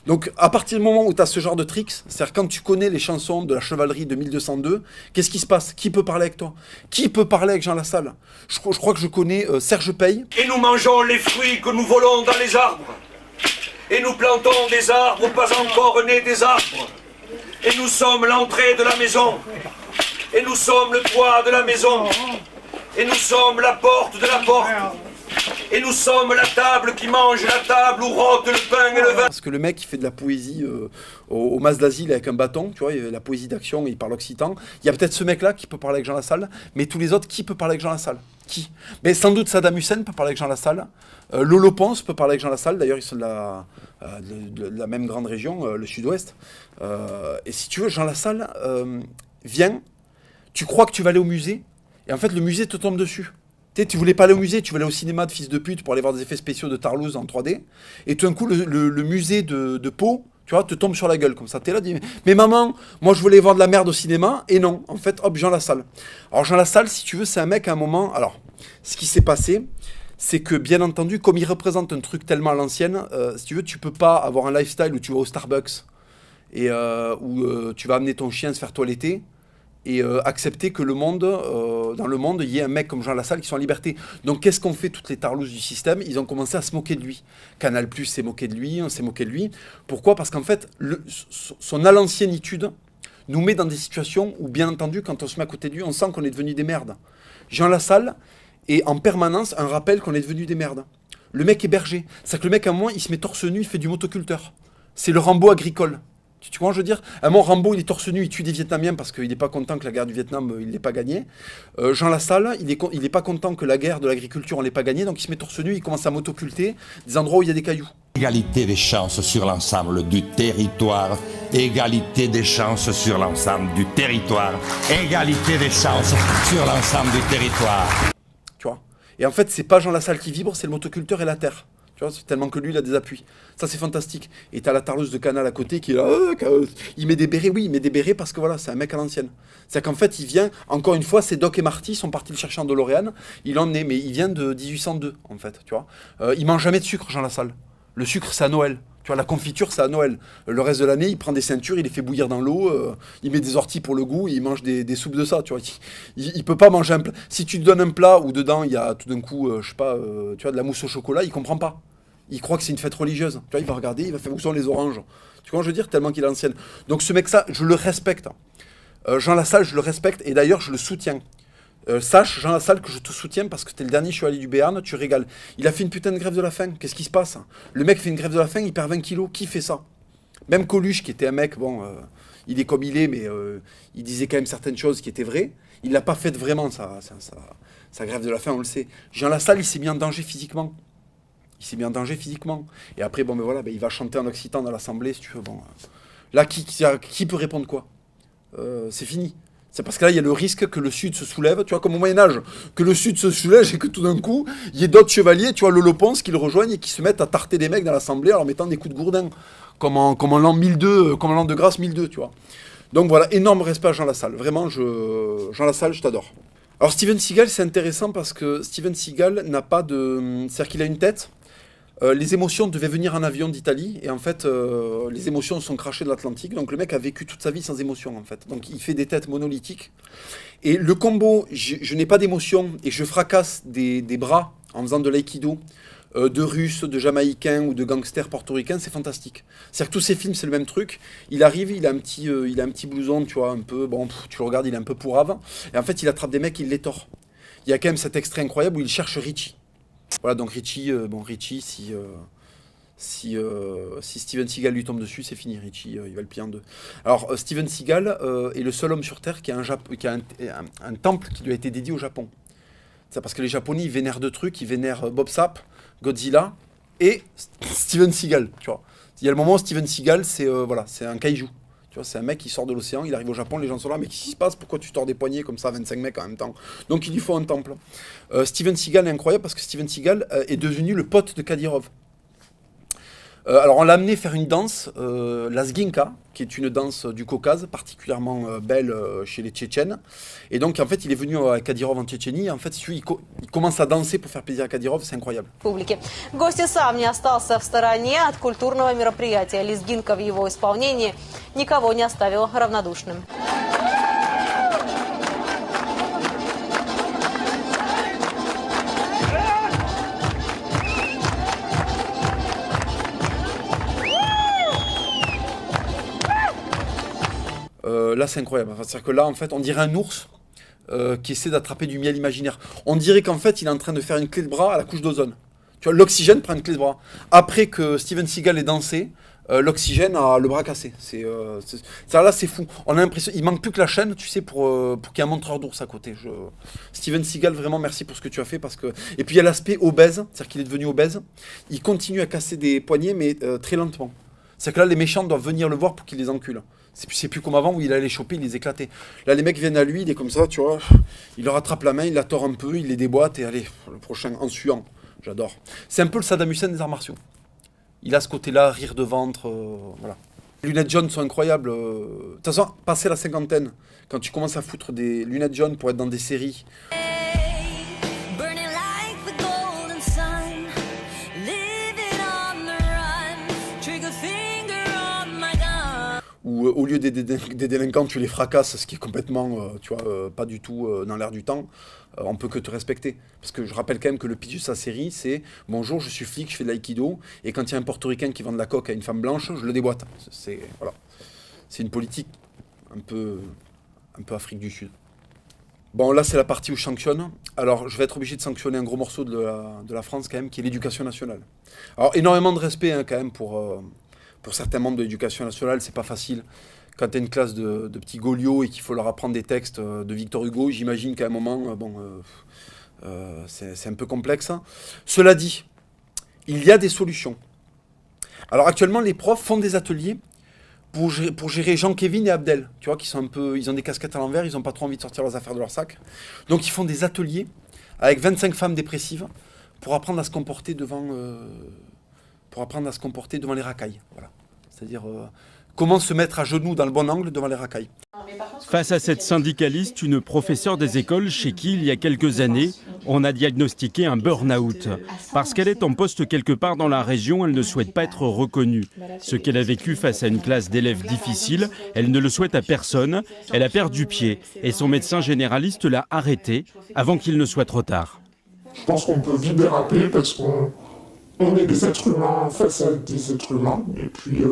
Donc, à partir du moment où tu as ce genre de tricks, c'est-à-dire quand tu connais les chansons de la chevalerie de 1202, qu'est-ce qui se passe ? Qui peut parler avec toi ? Qui peut parler avec Jean Lassalle ? Je crois que je connais Serge Pey. Et nous mangeons les fruits que nous volons dans les arbres. Et nous plantons des arbres pas encore nés des arbres. Et nous sommes l'entrée de la maison. Et nous sommes le toit de la maison. Et nous sommes la porte de la porte. Et nous sommes la table qui mange la table où rôte le pain et le vin. Parce que le mec, il fait de la poésie au Mas d'Asile avec un bâton, tu vois, il y a la poésie d'action, il parle occitan. Il y a peut-être ce mec-là qui peut parler avec Jean Lassalle, mais tous les autres, qui peut parler avec Jean Lassalle ? Qui ? Mais sans doute Saddam Hussein peut parler avec Jean Lassalle. Lolo Ponce peut parler avec Jean Lassalle. D'ailleurs, ils sont de la même grande région, le sud-ouest. Et si tu veux, Jean Lassalle vient, tu crois que tu vas aller au musée, et en fait, le musée te tombe dessus. Tu voulais pas aller au musée, tu voulais aller au cinéma de fils de pute pour aller voir des effets spéciaux de Tarlouse en 3D. Et tout d'un coup, le musée de Pau, tu vois, te tombe sur la gueule comme ça. T'es là, dis, mais maman, moi je voulais voir de la merde au cinéma. Et non, en fait, hop, Jean Lassalle. Alors Jean Lassalle, si tu veux, c'est un mec à un moment... Alors, ce qui s'est passé, c'est que bien entendu, comme il représente un truc tellement à l'ancienne, si tu veux, tu peux pas avoir un lifestyle où tu vas au Starbucks et où tu vas amener ton chien se faire toiletter. Et accepter que dans le monde, il y ait un mec comme Jean Lassalle qui soit en liberté. Donc qu'est-ce qu'ont fait toutes les tarlouses du système ? Ils ont commencé à se moquer de lui. Canal+ s'est moqué de lui, on s'est moqué de lui. Pourquoi ? Parce qu'en fait, son à l'anciennitude nous met dans des situations où, bien entendu, quand on se met à côté de lui, on sent qu'on est devenu des merdes. Jean Lassalle est en permanence un rappel qu'on est devenu des merdes. Le mec est berger. C'est-à-dire que le mec, à un moment, il se met torse nu, il fait du motoculteur. C'est le Rambo agricole. Tu vois, je veux dire, à un moment, Rambo, il est torse nu, il tue des Vietnamiens parce qu'il n'est pas content que la guerre du Vietnam, il l'ait pas gagnée. Jean Lassalle, il est pas content que la guerre de l'agriculture, on l'ait pas gagnée, donc il se met torse nu, il commence à m'autoculter des endroits où il y a des cailloux. Égalité des chances sur l'ensemble du territoire, égalité des chances sur l'ensemble du territoire, égalité des chances sur l'ensemble du territoire. Tu vois. Et en fait, c'est pas Jean Lassalle qui vibre, c'est le motoculteur et la terre. Tu vois, c'est tellement que lui, il a des appuis. Ça, c'est fantastique. Et t'as la tarleuse de Canal à côté qui est là. Il met des bérets, oui, il met des bérets parce que voilà, c'est un mec à l'ancienne. C'est-à-dire qu'en fait, il vient, encore une fois, c'est Doc et Marty, ils sont partis le chercher en DeLorean. Il en est, mais il vient de 1802, en fait, tu vois. Il mange jamais de sucre, Jean Lassalle. Le sucre, c'est à Noël. Tu vois, la confiture, c'est à Noël. Le reste de l'année, il prend des ceintures, il les fait bouillir dans l'eau, il met des orties pour le goût, il mange des soupes de ça, tu vois. Il peut pas manger un plat. Si tu lui donnes un plat où dedans, il y a tout d'un coup, je sais pas, tu vois, de la mousse au chocolat, il comprend pas. Il croit que c'est une fête religieuse. Tu vois, il va regarder, il va faire où sont les oranges. Tu vois, je veux dire, tellement qu'il est ancienne. Donc ce mec-là, je le respecte. Jean Lassalle, je le respecte et d'ailleurs, je le soutiens. Sache, Jean Lassalle, que je te soutiens parce que t'es le dernier chevalier du Béarn, tu régales. Il a fait une putain de grève de la faim. Qu'est-ce qui se passe? Le mec fait une grève de la faim, il perd 20 kilos. Qui fait ça? Même Coluche, qui était un mec, bon, il est comme il est, mais il disait quand même certaines choses qui étaient vraies. Il l'a pas fait vraiment, sa grève de la faim, on le sait. Jean Lassalle, il s'est mis en danger physiquement. Et après, bon, ben voilà, ben, il va chanter en occitan dans l'Assemblée, si tu veux. Bon, là, qui peut répondre quoi? C'est fini. C'est parce que là, il y a le risque que le Sud se soulève, tu vois, comme au Moyen-Âge, que le Sud se soulève et que tout d'un coup, il y ait d'autres chevaliers, tu vois, Lolo Ponce, qui le rejoignent et qui se mettent à tarter des mecs dans l'Assemblée en leur mettant des coups de gourdin, comme en l'an 1002, comme en l'an de grâce 1002, tu vois. Donc voilà, énorme respect à Jean Lassalle. Vraiment, Jean Lassalle, je t'adore. Alors, Steven Seagal, c'est intéressant parce que Steven Seagal n'a pas de... C'est-à-dire qu'il a une tête. Les émotions devaient venir en avion d'Italie et en fait les émotions sont crachées de l'Atlantique, donc le mec a vécu toute sa vie sans émotion en fait, donc il fait des têtes monolithiques et le combo je n'ai pas d'émotion et je fracasse des bras en faisant de l'aïkido de Russes, de Jamaïcains ou de gangsters portoricains, c'est fantastique. C'est-à-dire que tous ces films c'est le même truc, il arrive, il a un petit blouson, tu vois, un peu, bon tu le regardes, il est un peu pourrave et en fait il attrape des mecs, il les tord. Il y a quand même cet extrait incroyable où il cherche Richie. Voilà, donc Richie, si Steven Seagal lui tombe dessus, c'est fini, Richie, il va le plier en deux. Alors, Steven Seagal est le seul homme sur Terre qui a un temple qui lui a été dédié au Japon. C'est parce que les Japonais, ils vénèrent deux trucs, ils vénèrent Bob Sapp, Godzilla et Steven Seagal, tu vois. Il y a le moment où Steven Seagal, c'est un kaiju. Tu vois, c'est un mec qui sort de l'océan, il arrive au Japon, les gens sont là, mais qu'est-ce qui se passe? Pourquoi tu tords des poignets comme ça, 25 mecs en même temps? Donc il lui faut un temple. Steven Seagal est incroyable parce que Steven Seagal est devenu le pote de Kadyrov. Alors on l'a amené faire une danse, la Zginka, qui est une danse du Caucase, particulièrement belle chez les Tchétchènes. Et donc en fait il est venu à Kadyrov en Tchétchénie, et en fait il commence à danser pour faire plaisir à Kadyrov, c'est incroyable. Гость и сам не остался в стороне от культурного мероприятия. Лезгинка в его исполнении никого не оставила равнодушным. Là c'est incroyable, c'est-à-dire que là en fait on dirait un ours qui essaie d'attraper du miel imaginaire. On dirait qu'en fait il est en train de faire une clé de bras à la couche d'ozone. Tu vois, l'oxygène prend une clé de bras. Après que Steven Seagal ait dansé, l'oxygène a le bras cassé. Ça là c'est fou. On a l'impression, il manque plus que la chaîne, tu sais, pour qu'il y ait un montreur d'ours à côté. Steven Seagal, vraiment merci pour ce que tu as fait parce que. Et puis il y a l'aspect obèse, c'est-à-dire qu'il est devenu obèse. Il continue à casser des poignets mais très lentement. C'est que là les méchants doivent venir le voir pour qu'il les encule. C'est plus comme avant où il allait les choper, il les éclatait. Là, les mecs viennent à lui, il est comme ça, tu vois. Il leur attrape la main, il la tord un peu, il les déboîte et allez, le prochain en suant. J'adore. C'est un peu le Saddam Hussein des arts martiaux. Il a ce côté-là, rire de ventre, voilà. Les lunettes jaunes sont incroyables. De toute façon, passer la cinquantaine, quand tu commences à foutre des lunettes jaunes pour être dans des séries. Où au lieu des délinquants, tu les fracasses, ce qui est complètement, tu vois, pas du tout dans l'air du temps, on peut que te respecter. Parce que je rappelle quand même que le pitch de sa série, c'est « Bonjour, je suis flic, je fais de l'aïkido, et quand il y a un portoricain qui vend de la coke à une femme blanche, je le déboîte. » Voilà. C'est une politique un peu Afrique du Sud. Bon, là, c'est la partie où je sanctionne. Alors, je vais être obligé de sanctionner un gros morceau de la France, quand même, qui est l'éducation nationale. Alors, énormément de respect, hein, quand même, pour pour certains membres de l'éducation nationale, c'est pas facile. Quand tu as une classe de petits Gaulios et qu'il faut leur apprendre des textes de Victor Hugo, j'imagine qu'à un moment, c'est un peu complexe. Cela dit, il y a des solutions. Alors actuellement, les profs font des ateliers pour gérer Jean, Kevin et Abdel, tu vois, qui sont un peu, ils ont des casquettes à l'envers, ils n'ont pas trop envie de sortir leurs affaires de leur sac. Donc ils font des ateliers avec 25 femmes dépressives pour apprendre à se comporter devant les racailles. Voilà. C'est-à-dire comment se mettre à genoux dans le bon angle devant les racailles. Face à cette syndicaliste, une professeure des écoles chez qui, il y a quelques années, on a diagnostiqué un burn-out. Parce qu'elle est en poste quelque part dans la région, elle ne souhaite pas être reconnue. Ce qu'elle a vécu face à une classe d'élèves difficiles, elle ne le souhaite à personne. Elle a perdu pied et son médecin généraliste l'a arrêtée avant qu'il ne soit trop tard. Je pense qu'on peut vite déraper parce qu'on est des êtres humains face à des êtres humains. Et puis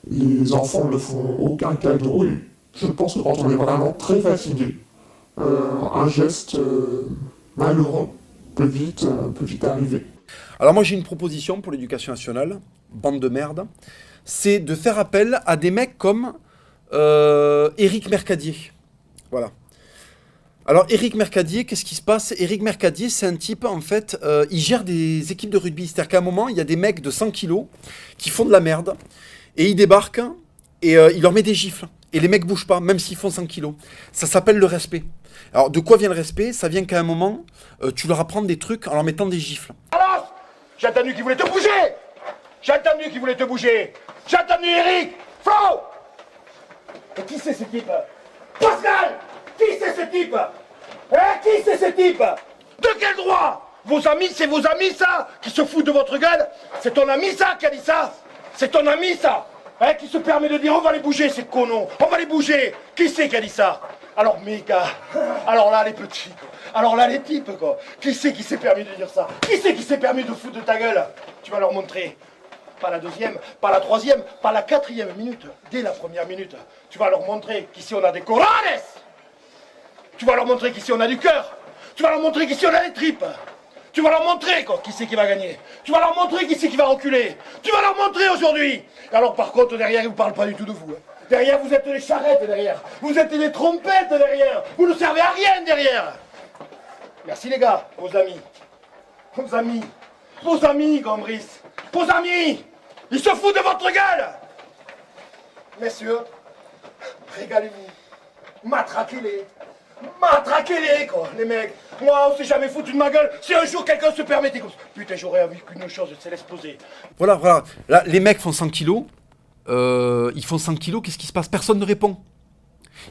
les enfants ne font aucun cadeau. Et je pense que quand on est vraiment très fatigué, un geste malheureux peut vite arriver. Alors moi j'ai une proposition pour l'éducation nationale, bande de merde, c'est de faire appel à des mecs comme Éric Mercadier. Voilà. Alors Éric Mercadier, qu'est-ce qui se passe? Éric Mercadier, c'est un type, en fait, il gère des équipes de rugby. C'est-à-dire qu'à un moment, il y a des mecs de 100 kilos qui font de la merde, et il débarque, et il leur met des gifles. Et les mecs bougent pas, même s'ils font 100 kilos. Ça s'appelle le respect. Alors, de quoi vient le respect? Ça vient qu'à un moment, tu leur apprends des trucs en leur mettant des gifles. Alors, j'ai entendu qu'il voulait te bouger. J'ai entendu qu'il voulait te bouger. J'ai entendu Eric. Flo. Et qui c'est ce type? Pascal. Qui c'est ce type? Qui c'est ce type? De quel droit? Vos amis, c'est vos amis, ça? Qui se foutent de votre gueule? C'est ton ami, ça, qui a dit ça? C'est ton ami, ça? Qui se permet de dire on va les bouger, ces connons, on va les bouger. Qui c'est qui a dit ça? Alors mes gars, alors là les petits, alors là les types quoi. Qui c'est qui s'est permis de dire ça? Qui c'est qui s'est permis de foutre de ta gueule? Tu vas leur montrer. Pas la deuxième, pas la troisième, pas la quatrième minute. Dès la première minute, tu vas leur montrer qu'ici on a des coranes. Tu vas leur montrer qu'ici on a du cœur. Tu vas leur montrer qu'ici on a des tripes. Tu vas leur montrer quoi, qui c'est qui va gagner. Tu vas leur montrer qui c'est qui va reculer. Tu vas leur montrer aujourd'hui. Alors par contre, derrière, ils ne parlent pas du tout de vous. Derrière, vous êtes des charrettes derrière. Vous êtes des trompettes derrière. Vous ne servez à rien derrière. Merci les gars, vos amis. Vos amis. Vos amis, Gambris. Vos amis. Ils se foutent de votre gueule. Messieurs, régalez-vous. Matraquez-les. Matraquez-les, quoi, les mecs. Moi, on s'est jamais foutu de ma gueule. Si un jour quelqu'un se permettait comme ça. Putain, j'aurais vécu une chose, c'est l'exploser. Voilà. Là, les mecs font 100 kilos. Ils font 100 kilos, qu'est-ce qui se passe? Personne ne répond.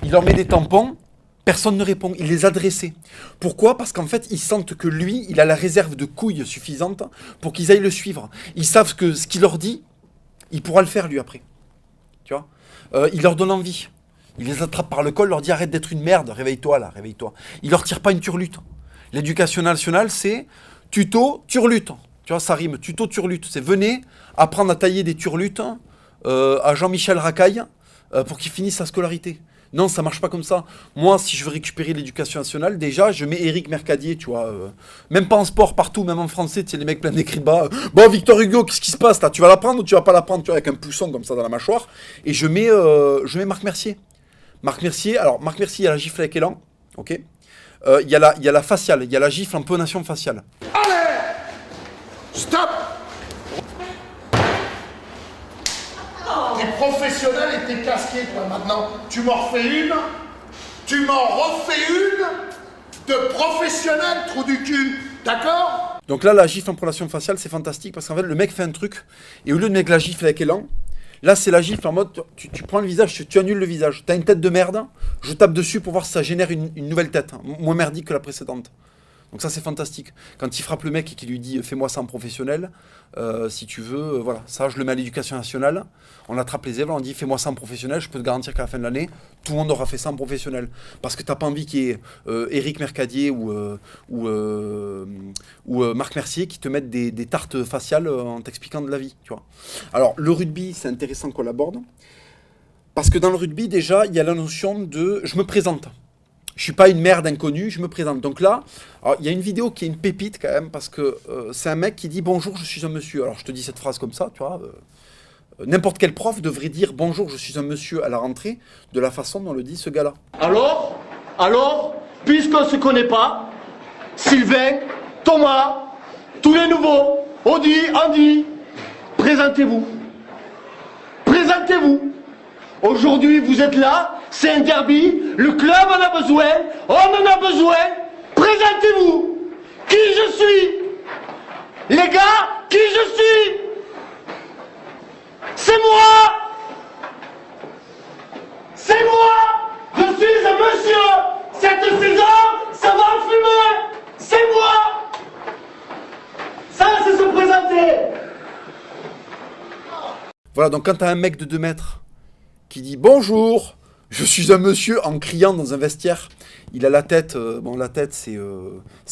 Il leur met des tampons, personne ne répond. Il les a dressés. Pourquoi? Parce qu'en fait, ils sentent que lui, il a la réserve de couilles suffisante pour qu'ils aillent le suivre. Ils savent que ce qu'il leur dit, il pourra le faire lui après. Tu vois? Il leur donne envie. Il les attrape par le col, leur dit arrête d'être une merde, réveille-toi là, réveille-toi. Il leur tire pas une turlute. L'éducation nationale, c'est tuto, turlute. Tu vois, ça rime, tuto, turlute. C'est venez apprendre à tailler des turlutes à Jean-Michel Racaille pour qu'il finisse sa scolarité. Non, ça marche pas comme ça. Moi, si je veux récupérer l'éducation nationale, déjà, je mets Éric Mercadier, tu vois. Même pas en sport, partout, même en français, tu sais, les mecs pleins d'écrits de bas. Bon, Victor Hugo, qu'est-ce qui se passe là? Tu vas la prendre ou tu vas pas la prendre, tu vois, avec un pousson comme ça dans la mâchoire. Et je mets Marc Mercier. Marc Mercier, il y a la gifle avec élan, ok. Il y a la faciale, il y a la gifle en ponation faciale. Allez! Stop! T'es professionnel et t'es casqué, toi, maintenant. Tu m'en refais une, tu m'en refais une de professionnel, trou du cul, d'accord? Donc là, la gifle en ponation faciale, c'est fantastique, parce qu'en fait, le mec fait un truc, et au lieu de mettre la gifle avec élan, là, c'est la gifle en mode, tu prends le visage, tu annules le visage. T'as une tête de merde, je tape dessus pour voir si ça génère une nouvelle tête, moins merdique que la précédente. Donc ça, c'est fantastique. Quand il frappe le mec et qu'il lui dit « fais-moi ça en professionnel si tu veux, voilà. Ça, je le mets à l'éducation nationale. On attrape les élèves, on dit « fais-moi ça en professionnel, je peux te garantir qu'à la fin de l'année, tout le monde aura fait ça en professionnel. » Parce que t'as pas envie qu'il y ait Éric Mercadier ou Marc Mercier qui te mettent des tartes faciales en t'expliquant de la vie, tu vois. Alors, le rugby, c'est intéressant qu'on l'aborde. Parce que dans le rugby, déjà, il y a la notion de « je me présente ». Je suis pas une merde inconnue, je me présente. Donc là, il y a une vidéo qui est une pépite quand même, parce que c'est un mec qui dit « Bonjour, je suis un monsieur ». Alors je te dis cette phrase comme ça, tu vois. N'importe quel prof devrait dire « Bonjour, je suis un monsieur » à la rentrée, de la façon dont le dit ce gars-là. Alors, puisqu'on ne se connaît pas, Sylvain, Thomas, tous les nouveaux, Audi, Andy, présentez-vous. Présentez-vous. Aujourd'hui, vous êtes là, c'est un derby, le club en a besoin, on en a besoin. Présentez-vous. Qui je suis? Les gars, qui je suis? C'est moi! C'est moi! Je suis un monsieur! Cette saison, ça va fumer! C'est moi! Ça, c'est se présenter! Voilà, donc quand t'as un mec de 2 mètres qui dit « Bonjour, je suis un monsieur » en criant dans un vestiaire, il a la tête, la tête c'est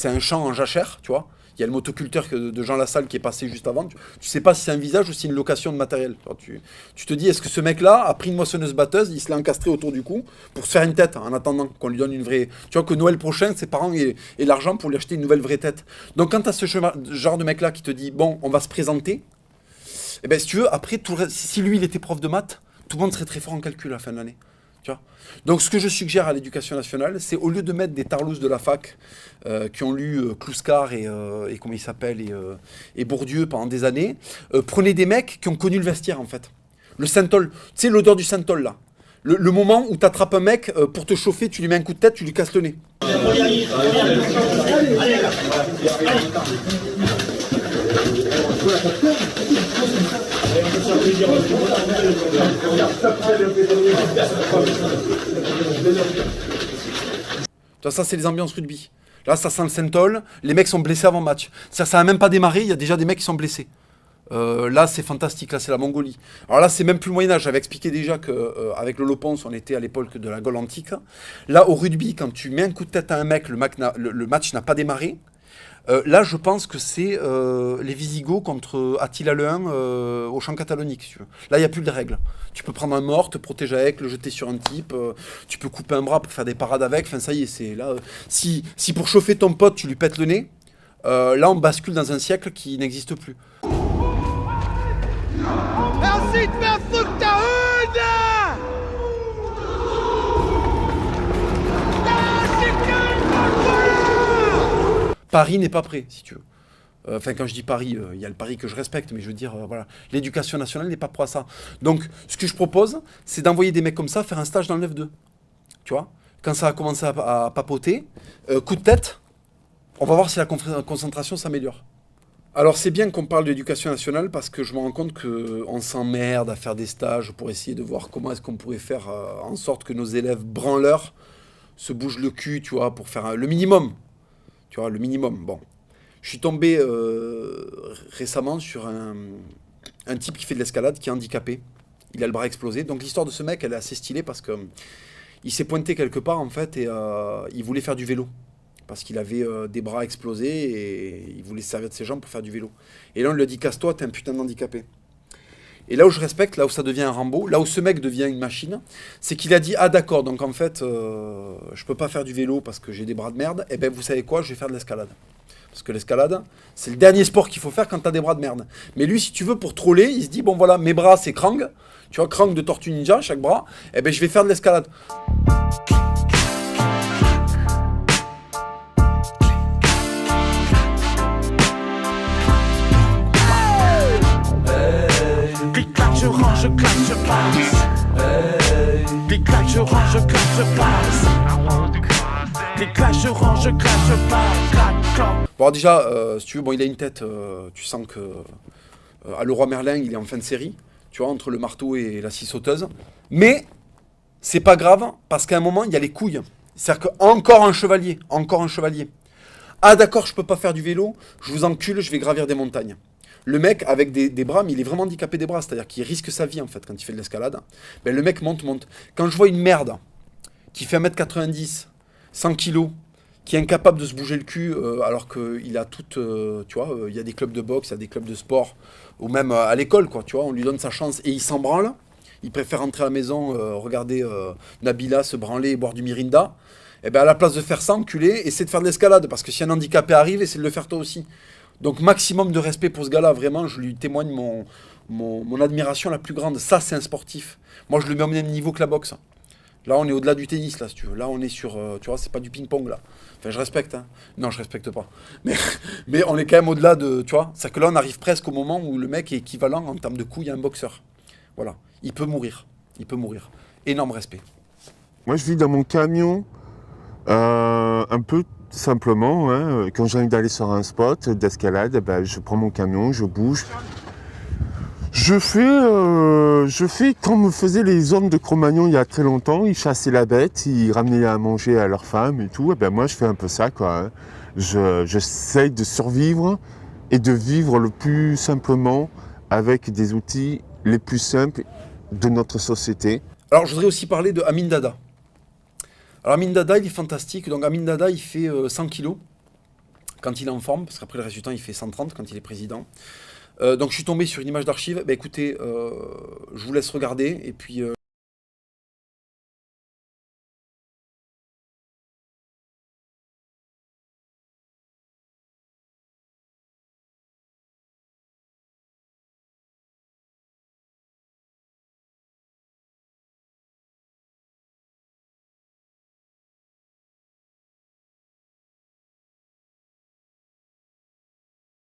un champ en jachère, tu vois. Il y a le motoculteur de Jean Lassalle qui est passé juste avant. Tu sais pas si c'est un visage ou si c'est une location de matériel. Alors, tu te dis, est-ce que ce mec-là a pris une moissonneuse-batteuse, il se l'a encastré autour du cou pour se faire une tête en attendant qu'on lui donne une vraie... Tu vois que Noël prochain, ses parents aient l'argent pour lui acheter une nouvelle vraie tête. Donc quand tu as ce genre de mec-là qui te dit, bon, on va se présenter, eh ben si tu veux, après, si lui, il était prof de maths, tout le monde serait très fort en calcul à la fin de l'année. Tu vois. Donc ce que je suggère à l'éducation nationale, c'est au lieu de mettre des tarlousses de la fac qui ont lu Clouscar et comment il s'appelle et Bourdieu pendant des années, prenez des mecs qui ont connu le vestiaire en fait. Le synthol, tu sais l'odeur du synthol là. Le moment où tu attrapes un mec pour te chauffer, tu lui mets un coup de tête, tu lui casses le nez. Ça c'est les ambiances rugby. Là ça sent le synthol, les mecs sont blessés avant match. Ça n'a même pas démarré, il y a déjà des mecs qui sont blessés. Là c'est fantastique, là c'est la Mongolie. Alors là c'est même plus le Moyen-Âge, j'avais expliqué déjà qu'avec le Lopons on était à l'époque de la Gaule antique. Là au rugby, quand tu mets un coup de tête à un mec, le match n'a pas démarré. Là, je pense que c'est les Visigoths contre Attila le Hun au champ catalonique. Si tu veux. Là, il n'y a plus de règles. Tu peux prendre un mort, te protéger avec, le jeter sur un type. Tu peux couper un bras pour faire des parades avec. Enfin, ça y est, c'est là. Si pour chauffer ton pote, tu lui pètes le nez, là, on bascule dans un siècle qui n'existe plus. Merci de faire foutre ta Paris n'est pas prêt, si tu veux. Enfin, quand je dis Paris, il y a le Paris que je respecte, mais je veux dire, voilà, l'éducation nationale n'est pas prête à ça. Donc, ce que je propose, c'est d'envoyer des mecs comme ça faire un stage dans le 9-2. Tu vois, quand ça va commencer à papoter, coup de tête, on va voir si la concentration s'améliore. Alors, c'est bien qu'on parle d'éducation nationale parce que je me rends compte qu'on s'emmerde à faire des stages pour essayer de voir comment est-ce qu'on pourrait faire en sorte que nos élèves branleurs se bougent le cul, tu vois, pour faire le minimum. Tu vois, le minimum. Bon. Je suis tombé récemment sur un type qui fait de l'escalade, qui est handicapé. Il a le bras explosé. Donc l'histoire de ce mec, elle est assez stylée parce que il s'est pointé quelque part, en fait, et il voulait faire du vélo. Parce qu'il avait des bras explosés et il voulait se servir de ses jambes pour faire du vélo. Et là, on lui a dit, casse-toi, t'es un putain d'handicapé. Et là où je respecte, là où ça devient un Rambo, là où ce mec devient une machine, c'est qu'il a dit « Ah d'accord, donc en fait, je peux pas faire du vélo parce que j'ai des bras de merde. Eh ben vous savez quoi, je vais faire de l'escalade. » Parce que l'escalade, c'est le dernier sport qu'il faut faire quand t'as des bras de merde. Mais lui, si tu veux, pour troller, il se dit « Bon voilà, mes bras c'est Krang. Tu vois, Krang de Tortue Ninja, chaque bras. Eh ben je vais faire de l'escalade. » Je range, je claque, je passe. Clic-clac, je range, je claque, je passe. Clic-clac, je range, je claque, je passe. Clac-clac. Bon, déjà, si tu veux, bon, il a une tête, tu sens que à Leroy Merlin, il est en fin de série, tu vois, entre le marteau et la scie sauteuse. Mais c'est pas grave, parce qu'à un moment, il y a les couilles. C'est-à-dire qu'encore un chevalier, encore un chevalier. Ah d'accord, je peux pas faire du vélo, je vous encule, je vais gravir des montagnes. Le mec avec des bras, mais il est vraiment handicapé des bras, c'est-à-dire qu'il risque sa vie en fait quand il fait de l'escalade. Ben, le mec monte. Quand je vois une merde qui fait 1m90, 100 kg, qui est incapable de se bouger le cul alors qu'il a tout, tu vois, il y a des clubs de boxe, il y a des clubs de sport, ou même à l'école, quoi, tu vois, on lui donne sa chance et il s'en branle. Il préfère rentrer à la maison, regarder Nabila se branler et boire du Mirinda. Et ben à la place de faire ça, enculé, essaie de faire de l'escalade, parce que si un handicapé arrive, essaie de le faire toi aussi. Donc maximum de respect pour ce gars-là, vraiment, je lui témoigne mon admiration la plus grande. Ça, c'est un sportif. Moi, je le mets au même niveau que la boxe. Là, on est au-delà du tennis, là, si tu veux. Là, on est sur, tu vois, c'est pas du ping-pong, là. Enfin, je respecte, hein. Non, je respecte pas. Mais on est quand même au-delà de, tu vois. C'est-à-dire que là, on arrive presque au moment où le mec est équivalent en termes de coups à un boxeur. Voilà. Il peut mourir. Il peut mourir. Énorme respect. Moi, je vis dans mon camion, un peu simplement, hein. Quand j'ai envie d'aller sur un spot d'escalade, ben, je prends mon camion, je bouge. Je fais comme faisaient les hommes de Cro-Magnon il y a très longtemps. Ils chassaient la bête, ils ramenaient à manger à leurs femmes et tout. Et ben moi, je fais un peu ça, quoi. Hein. J'essaye de survivre et de vivre le plus simplement avec des outils les plus simples de notre société. Alors, je voudrais aussi parler de Amin Dada. Alors, Amin Dada, il est fantastique. Donc, Amin Dada, il fait 100 kilos quand il est en forme, parce qu'après le reste du temps, il fait 130 quand il est président. Donc, je suis tombé sur une image d'archive. Bah, écoutez, je vous laisse regarder. Et puis...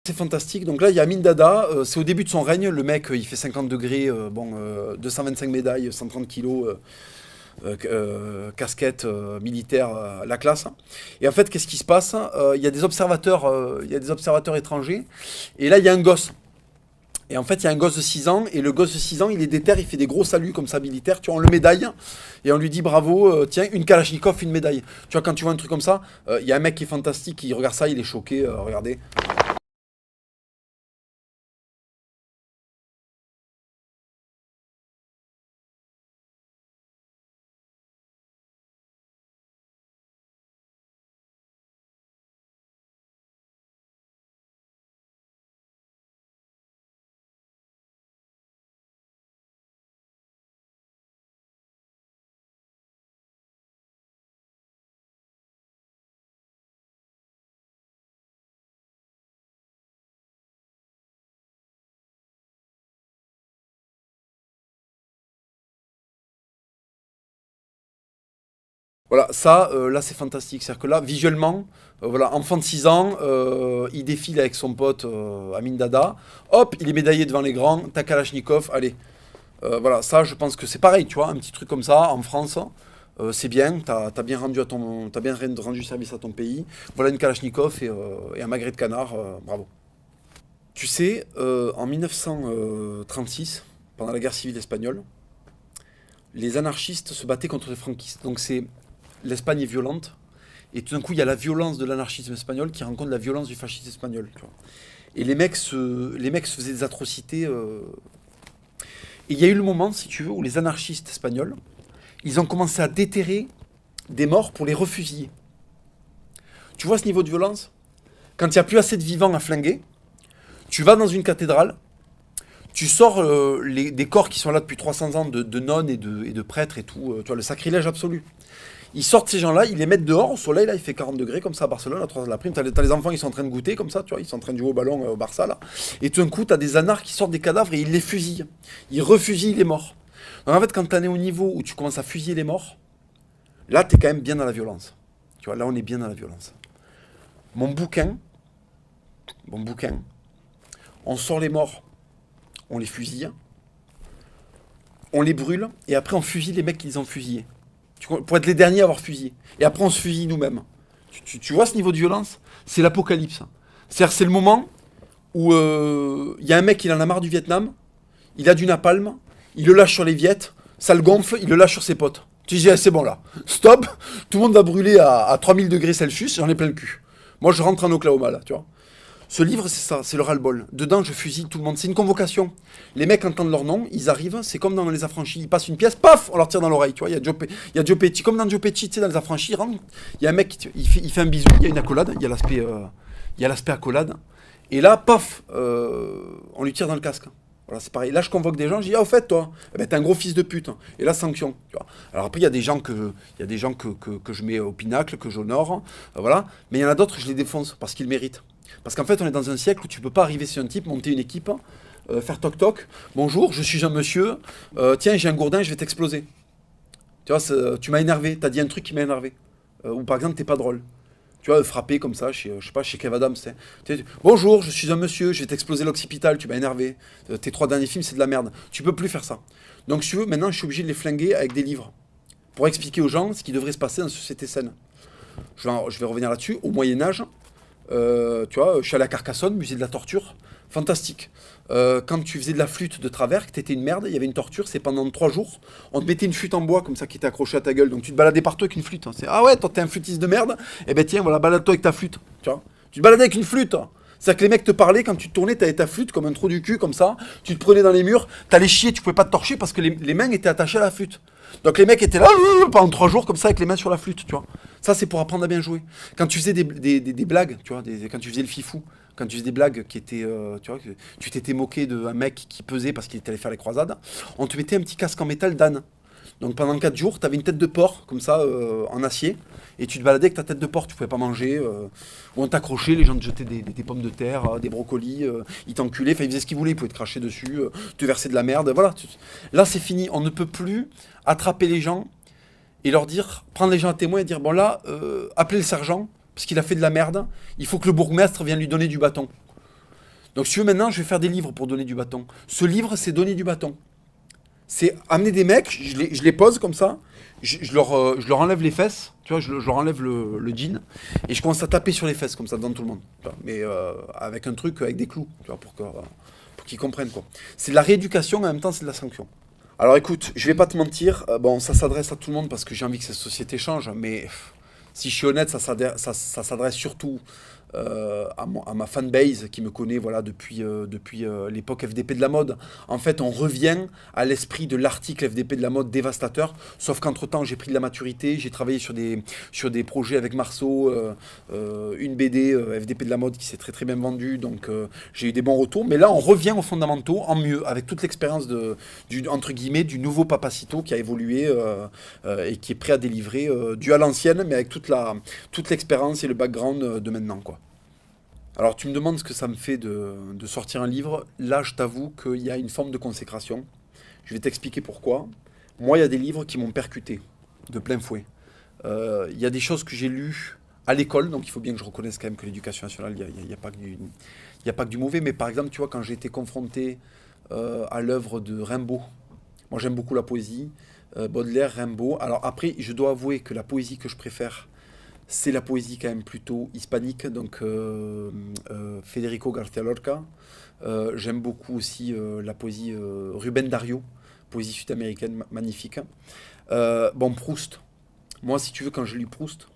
C'est fantastique. Donc là, il y a Amin Dada. C'est au début de son règne. Le mec, il fait 50 degrés. 225 médailles, 130 kilos. Casquette militaire, la classe. Et en fait, qu'est-ce qui se passe? Il y a des observateurs étrangers. Et là, il y a un gosse. Et en fait, il y a un gosse de 6 ans. Et le gosse de 6 ans, il est déter. Il fait des gros saluts comme ça, militaires. Tu vois, on le médaille. Et on lui dit bravo. Tiens, une Kalachnikov, une médaille. Tu vois, quand tu vois un truc comme ça, il y a un mec qui est fantastique. Il regarde ça, il est choqué. Regardez. Voilà, ça, là, c'est fantastique. C'est-à-dire que là, visuellement, voilà, enfant de 6 ans, il défile avec son pote Amin Dada. Hop, il est médaillé devant les grands. Ta Kalachnikov, allez. Voilà, ça, je pense que c'est pareil, tu vois, un petit truc comme ça, en France, c'est bien. T'as bien rendu service à ton pays. Voilà une Kalachnikov et un magret de canard, bravo. Tu sais, en 1936, pendant la guerre civile espagnole, les anarchistes se battaient contre les franquistes. Donc l'Espagne est violente, et tout d'un coup, il y a la violence de l'anarchisme espagnol qui rencontre la violence du fascisme espagnol. Tu vois. Et les mecs se faisaient des atrocités. Et il y a eu le moment, si tu veux, où les anarchistes espagnols, ils ont commencé à déterrer des morts pour les refusiller. Tu vois ce niveau de violence? Quand il n'y a plus assez de vivants à flinguer, tu vas dans une cathédrale, tu sors des corps qui sont là depuis 300 ans de nonnes et de prêtres et tout, tu vois, le sacrilège absolu. Ils sortent ces gens-là, ils les mettent dehors au soleil, là il fait 40 degrés comme ça à Barcelone, à 3h de l'après-midi. T'as les enfants, ils sont en train de goûter comme ça, tu vois, ils sont en train de jouer au ballon au Barça là. Et tout d'un coup, t'as des anards qui sortent des cadavres et ils les fusillent. Ils refusillent les morts. Donc en fait, quand t'en es au niveau où tu commences à fusiller les morts, là t'es quand même bien dans la violence. Tu vois, là on est bien dans la violence. Mon bouquin, on sort les morts, on les fusille, on les brûle et après on fusille les mecs qui les ont fusillés. Pour être les derniers à avoir fusillé. Et après, on se fusille nous-mêmes. Tu vois ce niveau de violence? C'est l'apocalypse. C'est-à-dire, c'est le moment où il y a un mec, il en a marre du Vietnam, il a du napalm, il le lâche sur les Viettes, ça le gonfle, il le lâche sur ses potes. Tu dis, ah, c'est bon là, stop, tout le monde va brûler à 3000 degrés Celsius, j'en ai plein le cul. Moi, je rentre en Oklahoma, là, tu vois. Ce livre, c'est ça, c'est le ras-le-bol. Dedans, je fusille tout le monde. C'est une convocation. Les mecs entendent leur nom, ils arrivent, c'est comme dans Les Affranchis. Ils passent une pièce, paf, on leur tire dans l'oreille. Tu vois, il y a Joe Pesci, comme dans Joe Pesci, tu sais, dans Les Affranchis, il rentre, il y a un mec, il fait un bisou, il y a une accolade, il y a l'aspect accolade. Et là, paf, on lui tire dans le casque. Voilà, c'est pareil. Là, je convoque des gens, je dis, ah, au fait, toi, eh ben, t'es un gros fils de pute. Et là, sanction. Tu vois. Alors après, il y a des gens que je mets au pinacle, que j'honore, voilà. Mais il y en a d'autres, je les défonce parce qu'ils méritent. Parce qu'en fait, on est dans un siècle où tu peux pas arriver sur un type, monter une équipe, faire toc-toc, bonjour, je suis un monsieur, tiens, j'ai un gourdin, je vais t'exploser. Tu vois, tu m'as énervé, t'as dit un truc qui m'a énervé. Ou par exemple, t'es pas drôle. Tu vois, frapper comme ça, je sais pas, chez Kev Adams, bonjour, je suis un monsieur, je vais t'exploser l'occipital, tu m'as énervé. Tes 3 derniers films, c'est de la merde. Tu peux plus faire ça. Donc, si tu veux, maintenant, je suis obligé de les flinguer avec des livres. Pour expliquer aux gens ce qui devrait se passer dans une société saine. Je vais revenir là-dessus. Au Moyen-Âge, tu vois, je suis allé à Carcassonne, musée de la torture. Fantastique. Quand tu faisais de la flûte de travers, que t'étais une merde, il y avait une torture, c'est pendant 3 jours, on te mettait une flûte en bois comme ça qui était accrochée à ta gueule, donc tu te baladais partout avec une flûte. C'est ah ouais, toi t'es un flûtiste de merde, eh ben tiens, voilà, balade-toi avec ta flûte, tu vois. Tu te baladais avec une flûte. C'est-à-dire que les mecs te parlaient, quand tu te tournais, t'avais ta flûte comme un trou du cul, comme ça, tu te prenais dans les murs, t'allais chier, tu pouvais pas te torcher parce que les mains étaient attachées à la flûte. Donc les mecs étaient là pendant 3 jours comme ça avec les mains sur la flûte, tu vois. Ça c'est pour apprendre à bien jouer. Quand tu faisais des blagues, tu vois, quand tu faisais le fifou, quand tu faisais des blagues qui étaient, tu vois, que tu t'étais moqué d'un mec qui pesait parce qu'il était allé faire les croisades, on te mettait un petit casque en métal d'âne. Donc pendant 4 jours, tu avais une tête de porc, comme ça, en acier, et tu te baladais avec ta tête de porc, tu pouvais pas manger, ou on t'accrochait, les gens te jetaient des pommes de terre, des brocolis, ils t'enculaient, enfin ils faisaient ce qu'ils voulaient, ils pouvaient te cracher dessus, te verser de la merde, voilà. Là c'est fini, on ne peut plus attraper les gens et leur dire, prendre les gens à témoin et dire, bon là, appelez le sergent, parce qu'il a fait de la merde, il faut que le bourgmestre vienne lui donner du bâton. Donc si tu veux maintenant, je vais faire des livres pour donner du bâton. Ce livre, c'est donner du bâton. C'est amener des mecs, je les pose comme ça, je leur enlève les fesses, tu vois, je leur enlève le jean, et je commence à taper sur les fesses comme ça devant tout le monde. Tu vois, mais avec un truc, avec des clous, tu vois, pour qu'ils comprennent quoi. C'est de la rééducation, mais en même temps c'est de la sanction. Alors écoute, je vais pas te mentir, bon ça s'adresse à tout le monde parce que j'ai envie que cette société change, mais si je suis honnête, ça s'adresse surtout à ma fanbase qui me connaît voilà, depuis l'époque FDP de la mode. En fait, on revient à l'esprit de l'article FDP de la mode dévastateur, sauf qu'entre-temps, j'ai pris de la maturité, j'ai travaillé sur des projets avec Marceau, une BD FDP de la mode qui s'est très très bien vendue, donc j'ai eu des bons retours. Mais là, on revient aux fondamentaux, en mieux, avec toute l'expérience entre guillemets, du nouveau Papacito qui a évolué et qui est prêt à délivrer du à l'ancienne, mais avec toute l'expérience et le background de maintenant, quoi. Alors tu me demandes ce que ça me fait de sortir un livre. Là, je t'avoue qu'il y a une forme de consécration. Je vais t'expliquer pourquoi. Moi, il y a des livres qui m'ont percuté de plein fouet. Il y a des choses que j'ai lues à l'école, donc il faut bien que je reconnaisse quand même que l'éducation nationale, il n'y a pas que du mauvais. Mais par exemple, tu vois, quand j'ai été confronté à l'œuvre de Rimbaud, moi j'aime beaucoup la poésie, Baudelaire, Rimbaud. Alors après, je dois avouer que la poésie que je préfère, c'est la poésie quand même plutôt hispanique, donc Federico García Lorca. J'aime beaucoup aussi la poésie Rubén Darío, poésie sud-américaine magnifique. Bon, Proust. Moi, si tu veux, quand je lis Proust,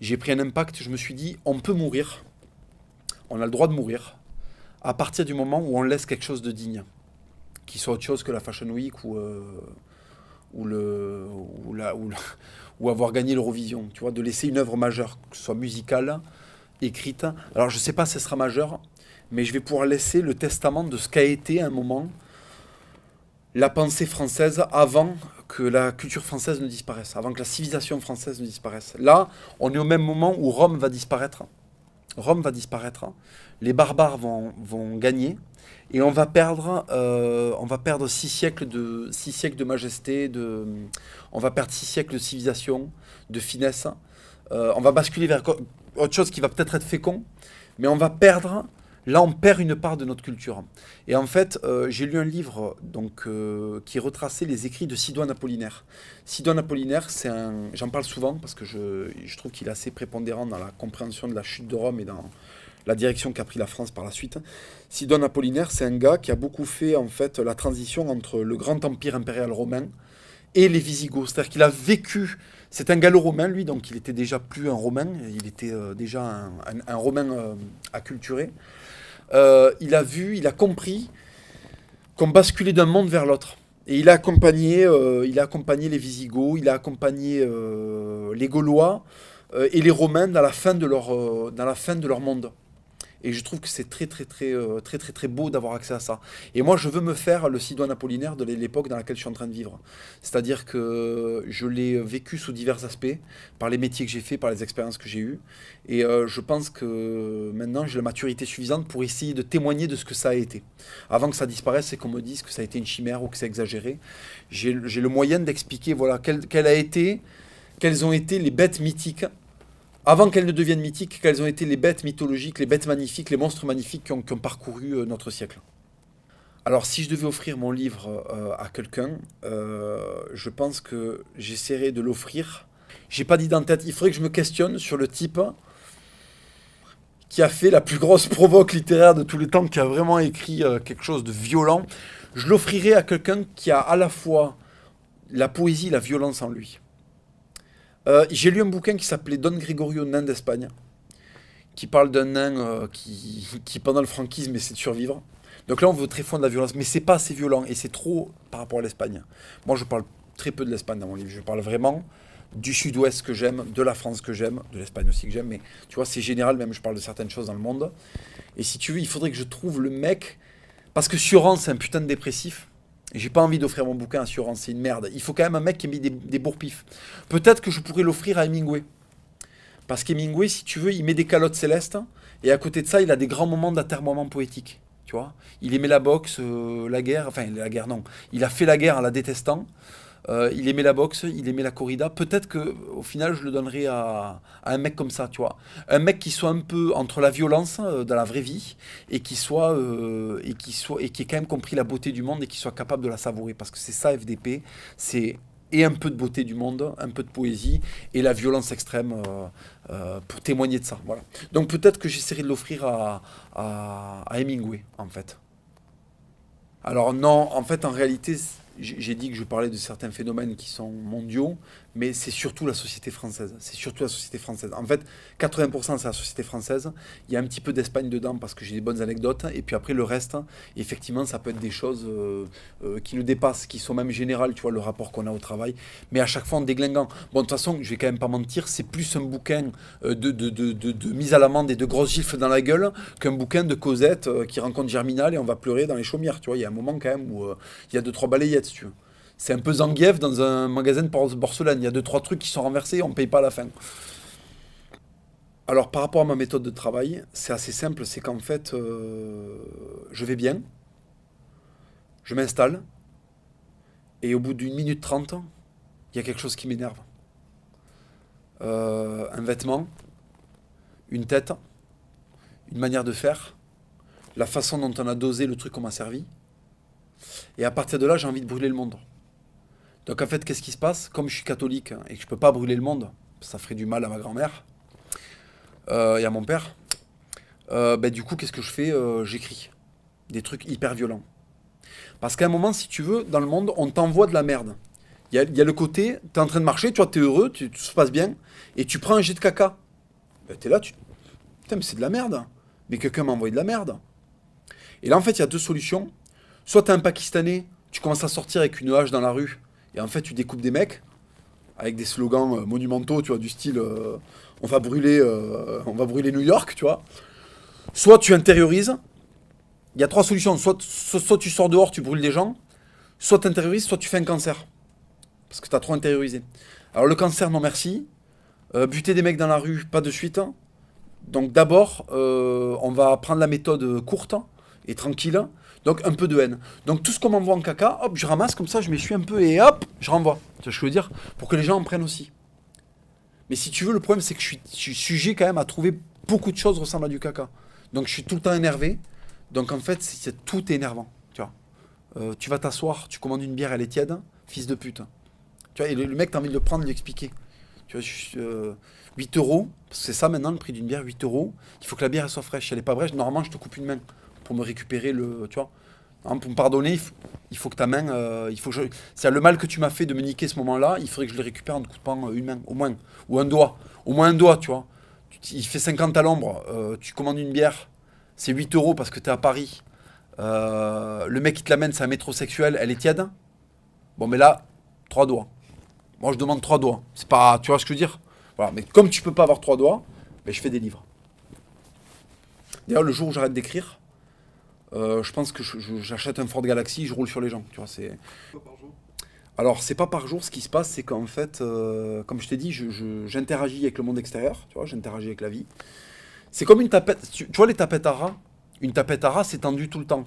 j'ai pris un impact, je me suis dit, on peut mourir, on a le droit de mourir, à partir du moment où on laisse quelque chose de digne, qui soit autre chose que la Fashion Week ou avoir gagné l'Eurovision, tu vois, de laisser une œuvre majeure, que ce soit musicale, écrite. Alors je ne sais pas si elle sera majeure, mais je vais pouvoir laisser le testament de ce qu'a été à un moment la pensée française avant que la culture française ne disparaisse, avant que la civilisation française ne disparaisse. Là, on est au même moment où Rome va disparaître. Rome va disparaître, les barbares vont gagner, et on va perdre 6 siècles de majesté, on va perdre 6 siècles de civilisation, de finesse. On va basculer vers autre chose qui va peut-être être fécond, mais on va perdre. Là, on perd une part de notre culture. Et en fait, j'ai lu un livre donc, qui retraçait les écrits de Sidoine Apollinaire. Sidoine Apollinaire, j'en parle souvent parce que je trouve qu'il est assez prépondérant dans la compréhension de la chute de Rome et dans la direction qu'a pris la France par la suite. Sidoine Apollinaire, c'est un gars qui a beaucoup fait en fait la transition entre le grand empire impérial romain et les Visigoths. C'est-à-dire qu'il a vécu... C'est un gallo-romain, lui, donc il était déjà plus un romain, il était déjà un romain acculturé. Il a compris qu'on basculait d'un monde vers l'autre. Et il a accompagné les Visigoths, il a accompagné les Gaulois et les Romains dans la fin de leur monde. Et je trouve que c'est très beau d'avoir accès à ça. Et moi, je veux me faire le Sidoine Apollinaire de l'époque dans laquelle je suis en train de vivre. C'est-à-dire que je l'ai vécu sous divers aspects, par les métiers que j'ai faits, par les expériences que j'ai eues. Et je pense que maintenant, j'ai la maturité suffisante pour essayer de témoigner de ce que ça a été. Avant que ça disparaisse et qu'on me dise que ça a été une chimère ou que c'est exagéré, j'ai le moyen d'expliquer voilà, quelles ont été les bêtes mythiques. Avant qu'elles ne deviennent mythiques, quelles ont été les bêtes mythologiques, les bêtes magnifiques, les monstres magnifiques qui ont parcouru notre siècle. Alors, si je devais offrir mon livre à quelqu'un, je pense que j'essaierais de l'offrir. J'ai pas d'idée en tête. Il faudrait que je me questionne sur le type qui a fait la plus grosse provoque littéraire de tous les temps, qui a vraiment écrit quelque chose de violent. Je l'offrirais à quelqu'un qui a à la fois la poésie et la violence en lui. J'ai lu un bouquin qui s'appelait Don Gregorio, nain d'Espagne, qui parle d'un nain qui pendant le franquisme essaie de survivre. Donc là, on veut très fond de la violence, mais c'est pas assez violent et c'est trop par rapport à l'Espagne. Moi, je parle très peu de l'Espagne dans mon livre. Je parle vraiment du sud-ouest que j'aime, de la France que j'aime, de l'Espagne aussi que j'aime, mais tu vois, c'est général, même je parle de certaines choses dans le monde. Et si tu veux, il faudrait que je trouve le mec, parce que Sioran, c'est un putain de dépressif. Et j'ai pas envie d'offrir mon bouquin à Sioran, c'est une merde. Il faut quand même un mec qui ait mis des bourre-pifs. Peut-être que je pourrais l'offrir à Hemingway. Parce qu'Hemingway, si tu veux, il met des calottes célestes, et à côté de ça, il a des grands moments d'atterrement poétique. Tu vois, il aimait la boxe, la guerre, enfin la guerre non. Il a fait la guerre en la détestant. Il aimait la boxe, il aimait la corrida. Peut-être que au final, je le donnerais à un mec comme ça, tu vois. Un mec qui soit un peu entre la violence dans la vraie vie et qui ait quand même compris la beauté du monde et qui soit capable de la savourer. Parce que c'est ça FDP, c'est et un peu de beauté du monde, un peu de poésie et la violence extrême pour témoigner de ça. Voilà. Donc peut-être que j'essaierai de l'offrir à Hemingway, en fait. Alors non, en fait, en réalité, j'ai dit que je parlais de certains phénomènes qui sont mondiaux, mais c'est surtout la société française. C'est surtout la société française. En fait, 80% c'est la société française. Il y a un petit peu d'Espagne dedans parce que j'ai des bonnes anecdotes. Et puis après, le reste, effectivement, ça peut être des choses qui nous dépassent, qui sont même générales, tu vois, le rapport qu'on a au travail. Mais à chaque fois en déglinguant. Bon, de toute façon, je vais quand même pas mentir, c'est plus un bouquin de mise à l'amende et de grosses gifles dans la gueule qu'un bouquin de Cosette qui rencontre Germinal et on va pleurer dans les chaumières. Tu vois, il y a un moment quand même où il y a 2-3 balayettes, si tu veux. C'est un peu Zangief dans un magasin de porcelaine. Il y a 2-3 trucs qui sont renversés, on ne paye pas à la fin. Alors, par rapport à ma méthode de travail, c'est assez simple. C'est qu'en fait, je vais bien, je m'installe, et au bout d'1 minute 30, il y a quelque chose qui m'énerve. Un vêtement, une tête, une manière de faire, la façon dont on a dosé le truc qu'on m'a servi. Et à partir de là, j'ai envie de brûler le monde. Donc en fait, qu'est-ce qui se passe? Comme je suis catholique et que je peux pas brûler le monde, ça ferait du mal à ma grand-mère et à mon père, du coup, qu'est-ce que je fais? J'écris des trucs hyper violents. Parce qu'à un moment, si tu veux, dans le monde, on t'envoie de la merde. Il y a le côté, tu es en train de marcher, tu vois, tu es heureux, tout se passe bien, et tu prends un jet de caca. Tu es là, putain, mais c'est de la merde. Mais quelqu'un m'a envoyé de la merde. Et là, en fait, il y a 2 solutions. Soit tu es un Pakistanais, tu commences à sortir avec une hache dans la rue, et en fait, tu découpes des mecs, avec des slogans monumentaux, tu vois, du style on va brûler New York, tu vois. Soit tu intériorises. Il y a 3 solutions. Soit tu sors dehors, tu brûles des gens, soit tu intériorises, soit tu fais un cancer. Parce que tu as trop intériorisé. Alors le cancer, non merci. Buter des mecs dans la rue, pas de suite. Donc d'abord, on va prendre la méthode courte et tranquille. Donc un peu de haine. Donc tout ce qu'on m'envoie en caca, hop, je ramasse comme ça, je m'essuie un peu et hop, je renvoie. Tu vois ce que je veux dire? Pour que les gens en prennent aussi. Mais si tu veux, le problème c'est que je suis sujet quand même à trouver beaucoup de choses ressemblent à du caca. Donc je suis tout le temps énervé. Donc en fait, tout est énervant. Tu vois. Tu vas t'asseoir, tu commandes une bière, elle est tiède, fils de pute. Tu vois, et le mec, t'as envie de le prendre, de lui expliquer. Tu vois, 8 €, parce que c'est ça maintenant le prix d'une bière, 8 €. Il faut que la bière elle soit fraîche. Si elle n'est pas fraîche, normalement je te coupe une main pour me récupérer le. Tu vois. Hein, pour me pardonner, il faut que ta main. C'est le mal que tu m'as fait de me niquer ce moment-là, il faudrait que je le récupère en te coupant une main, au moins. Ou un doigt. Au moins un doigt, tu vois. Il fait 50 à l'ombre, tu commandes une bière, c'est 8 € parce que t'es à Paris. Le mec qui te l'amène, c'est un métrosexuel, elle est tiède. Bon, mais là, 3 doigts. Moi, je demande 3 doigts. C'est pas. Tu vois ce que je veux dire? Voilà. Mais comme tu peux pas avoir 3 doigts, ben, je fais des livres. D'ailleurs, le jour où j'arrête d'écrire, je pense que j'achète un Ford Galaxy, je roule sur les gens. Tu vois, c'est... Alors, c'est pas par jour. Ce qui se passe, c'est qu'en fait, comme je t'ai dit, j'interagis avec le monde extérieur. Tu vois, j'interagis avec la vie. C'est comme une tapette. Tu vois les tapettes à rats? Une tapette à rats, c'est tendu tout le temps.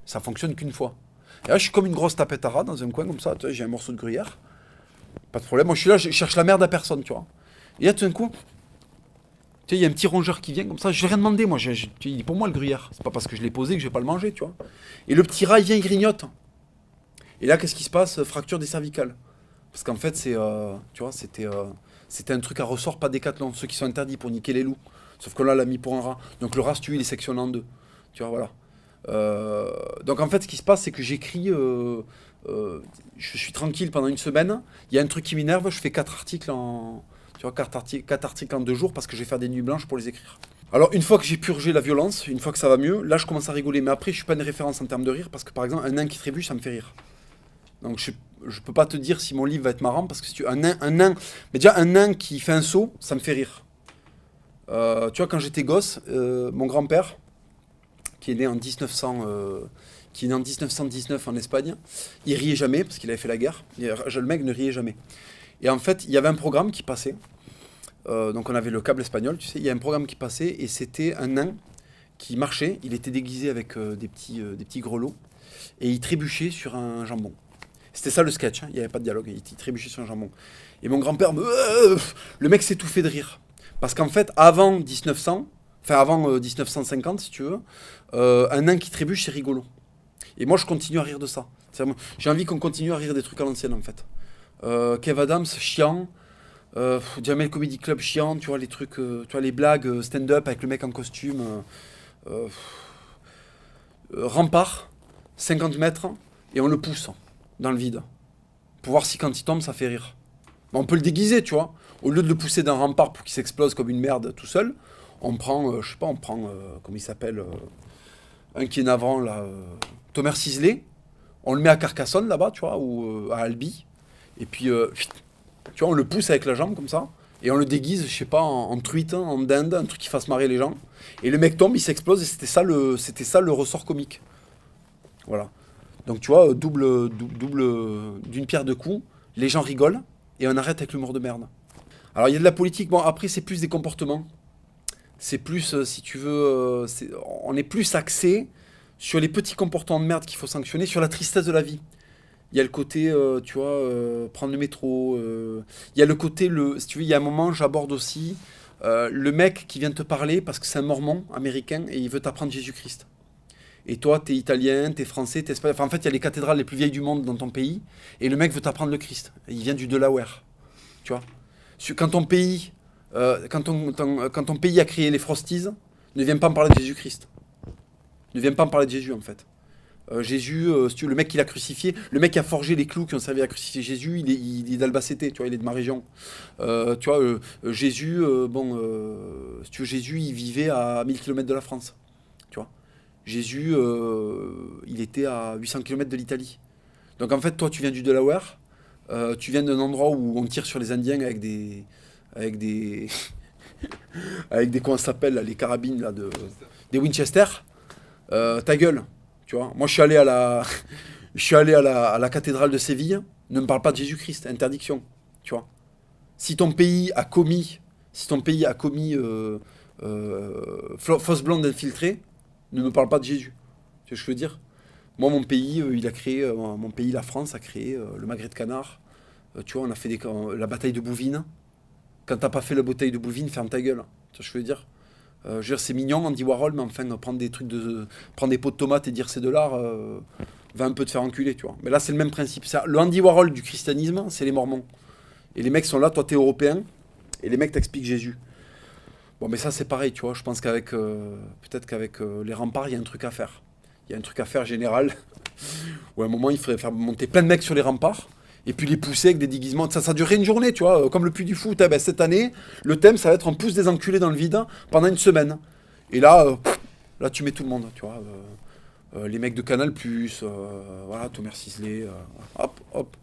Ça fonctionne qu'une fois. Et là, je suis comme une grosse tapette à rats dans un coin comme ça. Tu vois, j'ai un morceau de gruyère. Pas de problème. Moi, je suis là, je cherche la merde à personne, tu vois. Et là, tout d'un coup, tu sais, il y a un petit rongeur qui vient comme ça. Je n'ai rien demandé, moi. Il est pour moi le gruyère. C'est pas parce que je l'ai posé que je vais pas le manger, tu vois. Et le petit rat, il vient, il grignote. Et là, qu'est-ce qui se passe? Fracture des cervicales. Parce qu'en fait, c'est, tu vois, c'était un truc à ressort, pas Décathlon. Ceux qui sont interdits pour niquer les loups. Sauf que là, l'a mis pour un rat. Donc le rat, si tu veux, il est sectionné en deux. Tu vois, voilà. Donc en fait, ce qui se passe, c'est que j'écris... je suis tranquille pendant une semaine. Il y a un truc qui m'énerve. Je fais 4 articles en... Tu vois, 4 articles en 2 jours parce que je vais faire des nuits blanches pour les écrire. Alors, une fois que j'ai purgé la violence, une fois que ça va mieux, là, je commence à rigoler. Mais après, je suis pas une référence en termes de rire parce que, par exemple, un nain qui trébuche, ça me fait rire. Donc, je peux pas te dire si mon livre va être marrant parce que si tu... un nain... Mais déjà, un nain qui fait un saut, ça me fait rire. Tu vois, quand j'étais gosse, mon grand-père, qui est né en 1919 en Espagne, il riait jamais parce qu'il avait fait la guerre. Le mec ne riait jamais. Et en fait, il y avait un programme qui passait. Donc on avait le câble espagnol, tu sais. Il y a un programme qui passait et c'était un nain qui marchait. Il était déguisé avec des petits grelots et il trébuchait sur un jambon. C'était ça le sketch, hein. Il n'y avait pas de dialogue. Il trébuchait sur un jambon. Et mon grand-père, le mec s'étouffait de rire. Parce qu'en fait, avant 1900, enfin avant 1950, si tu veux, un nain qui trébuche, c'est rigolo. Et moi, je continue à rire de ça. J'ai envie qu'on continue à rire des trucs à l'ancienne, en fait. Kev Adams, chiant. Jamel Comedy Club, chiant. Tu vois, les trucs, tu vois, les blagues stand-up avec le mec en costume. Rempart, 50 mètres, et on le pousse dans le vide. Pour voir si quand il tombe, ça fait rire. Mais on peut le déguiser, tu vois. Au lieu de le pousser d'un rempart pour qu'il s'explose comme une merde tout seul, on prend, je sais pas, comment il s'appelle, un qui est navrant, là, Thomas Sisley. On le met à Carcassonne, là-bas, tu vois, ou à Albi. Et puis, tu vois, on le pousse avec la jambe, comme ça. Et on le déguise, je sais pas, en truite, en dinde, un truc qui fasse marrer les gens. Et le mec tombe, il s'explose, et c'était ça le ressort comique. Voilà. Donc, tu vois, double d'une pierre deux coups, les gens rigolent, et on arrête avec l'humour de merde. Alors, il y a de la politique. Bon, après, c'est plus des comportements. C'est plus, si tu veux, on est plus axé sur les petits comportements de merde qu'il faut sanctionner, sur la tristesse de la vie. Il y a le côté, tu vois, prendre le métro. Il y a le côté, si tu veux, il y a un moment, j'aborde aussi le mec qui vient te parler parce que c'est un mormon américain et il veut t'apprendre Jésus-Christ. Et toi, t'es italien, t'es français, t'es espagnol. Enfin, en fait, il y a les cathédrales les plus vieilles du monde dans ton pays et le mec veut t'apprendre le Christ. Et il vient du Delaware, tu vois. Quand ton pays, quand ton pays a créé les Frosties, ne viens pas me parler de Jésus-Christ. Ne viens pas me parler de Jésus, en fait. Jésus, le mec qui l'a crucifié, le mec qui a forgé les clous qui ont servi à crucifier Jésus, il est d'Albacete, tu vois, il est de ma région. Tu vois, Jésus, si tu veux, Jésus, il vivait à 1000 km de la France, tu vois. Jésus, il était à 800 km de l'Italie. Donc en fait, toi, tu viens du Delaware, tu viens d'un endroit où on tire sur les Indiens avec des comment ça s'appelle, les carabines là, des Winchester. Ta gueule. Tu vois, moi je suis allé à la cathédrale de Séville, ne me parle pas de Jésus-Christ, interdiction, tu vois. Si ton pays a commis fausse blonde infiltrée, ne me parle pas de Jésus. Tu vois ce que je veux dire? Moi mon pays, la France a créé le magret de canard. Tu vois, on a fait la bataille de Bouvines. Quand t'as pas fait la bataille de Bouvines, ferme ta gueule. Tu vois ce que je veux dire? Je veux dire, c'est mignon, Andy Warhol, mais enfin, prendre des pots de tomates et dire c'est de l'art, va un peu te faire enculer, tu vois. Mais là, c'est le même principe. Le Andy Warhol du christianisme, c'est les Mormons. Et les mecs sont là, toi, t'es européen, et les mecs t'expliquent Jésus. Bon, mais ça, c'est pareil, tu vois. Je pense qu'avec, peut-être qu'avec les remparts, il y a un truc à faire. Il y a un truc à faire général, où à un moment, il faudrait faire monter plein de mecs sur les remparts, et puis les pousser avec des déguisements. Ça durerait une journée, tu vois, comme le Puy du Fou. Cette année, le thème, ça va être on pousse des enculés dans le vide pendant une semaine. Et là, là tu mets tout le monde, tu vois. Les mecs de Canal+, voilà, Thomas Sisley, hop, hop.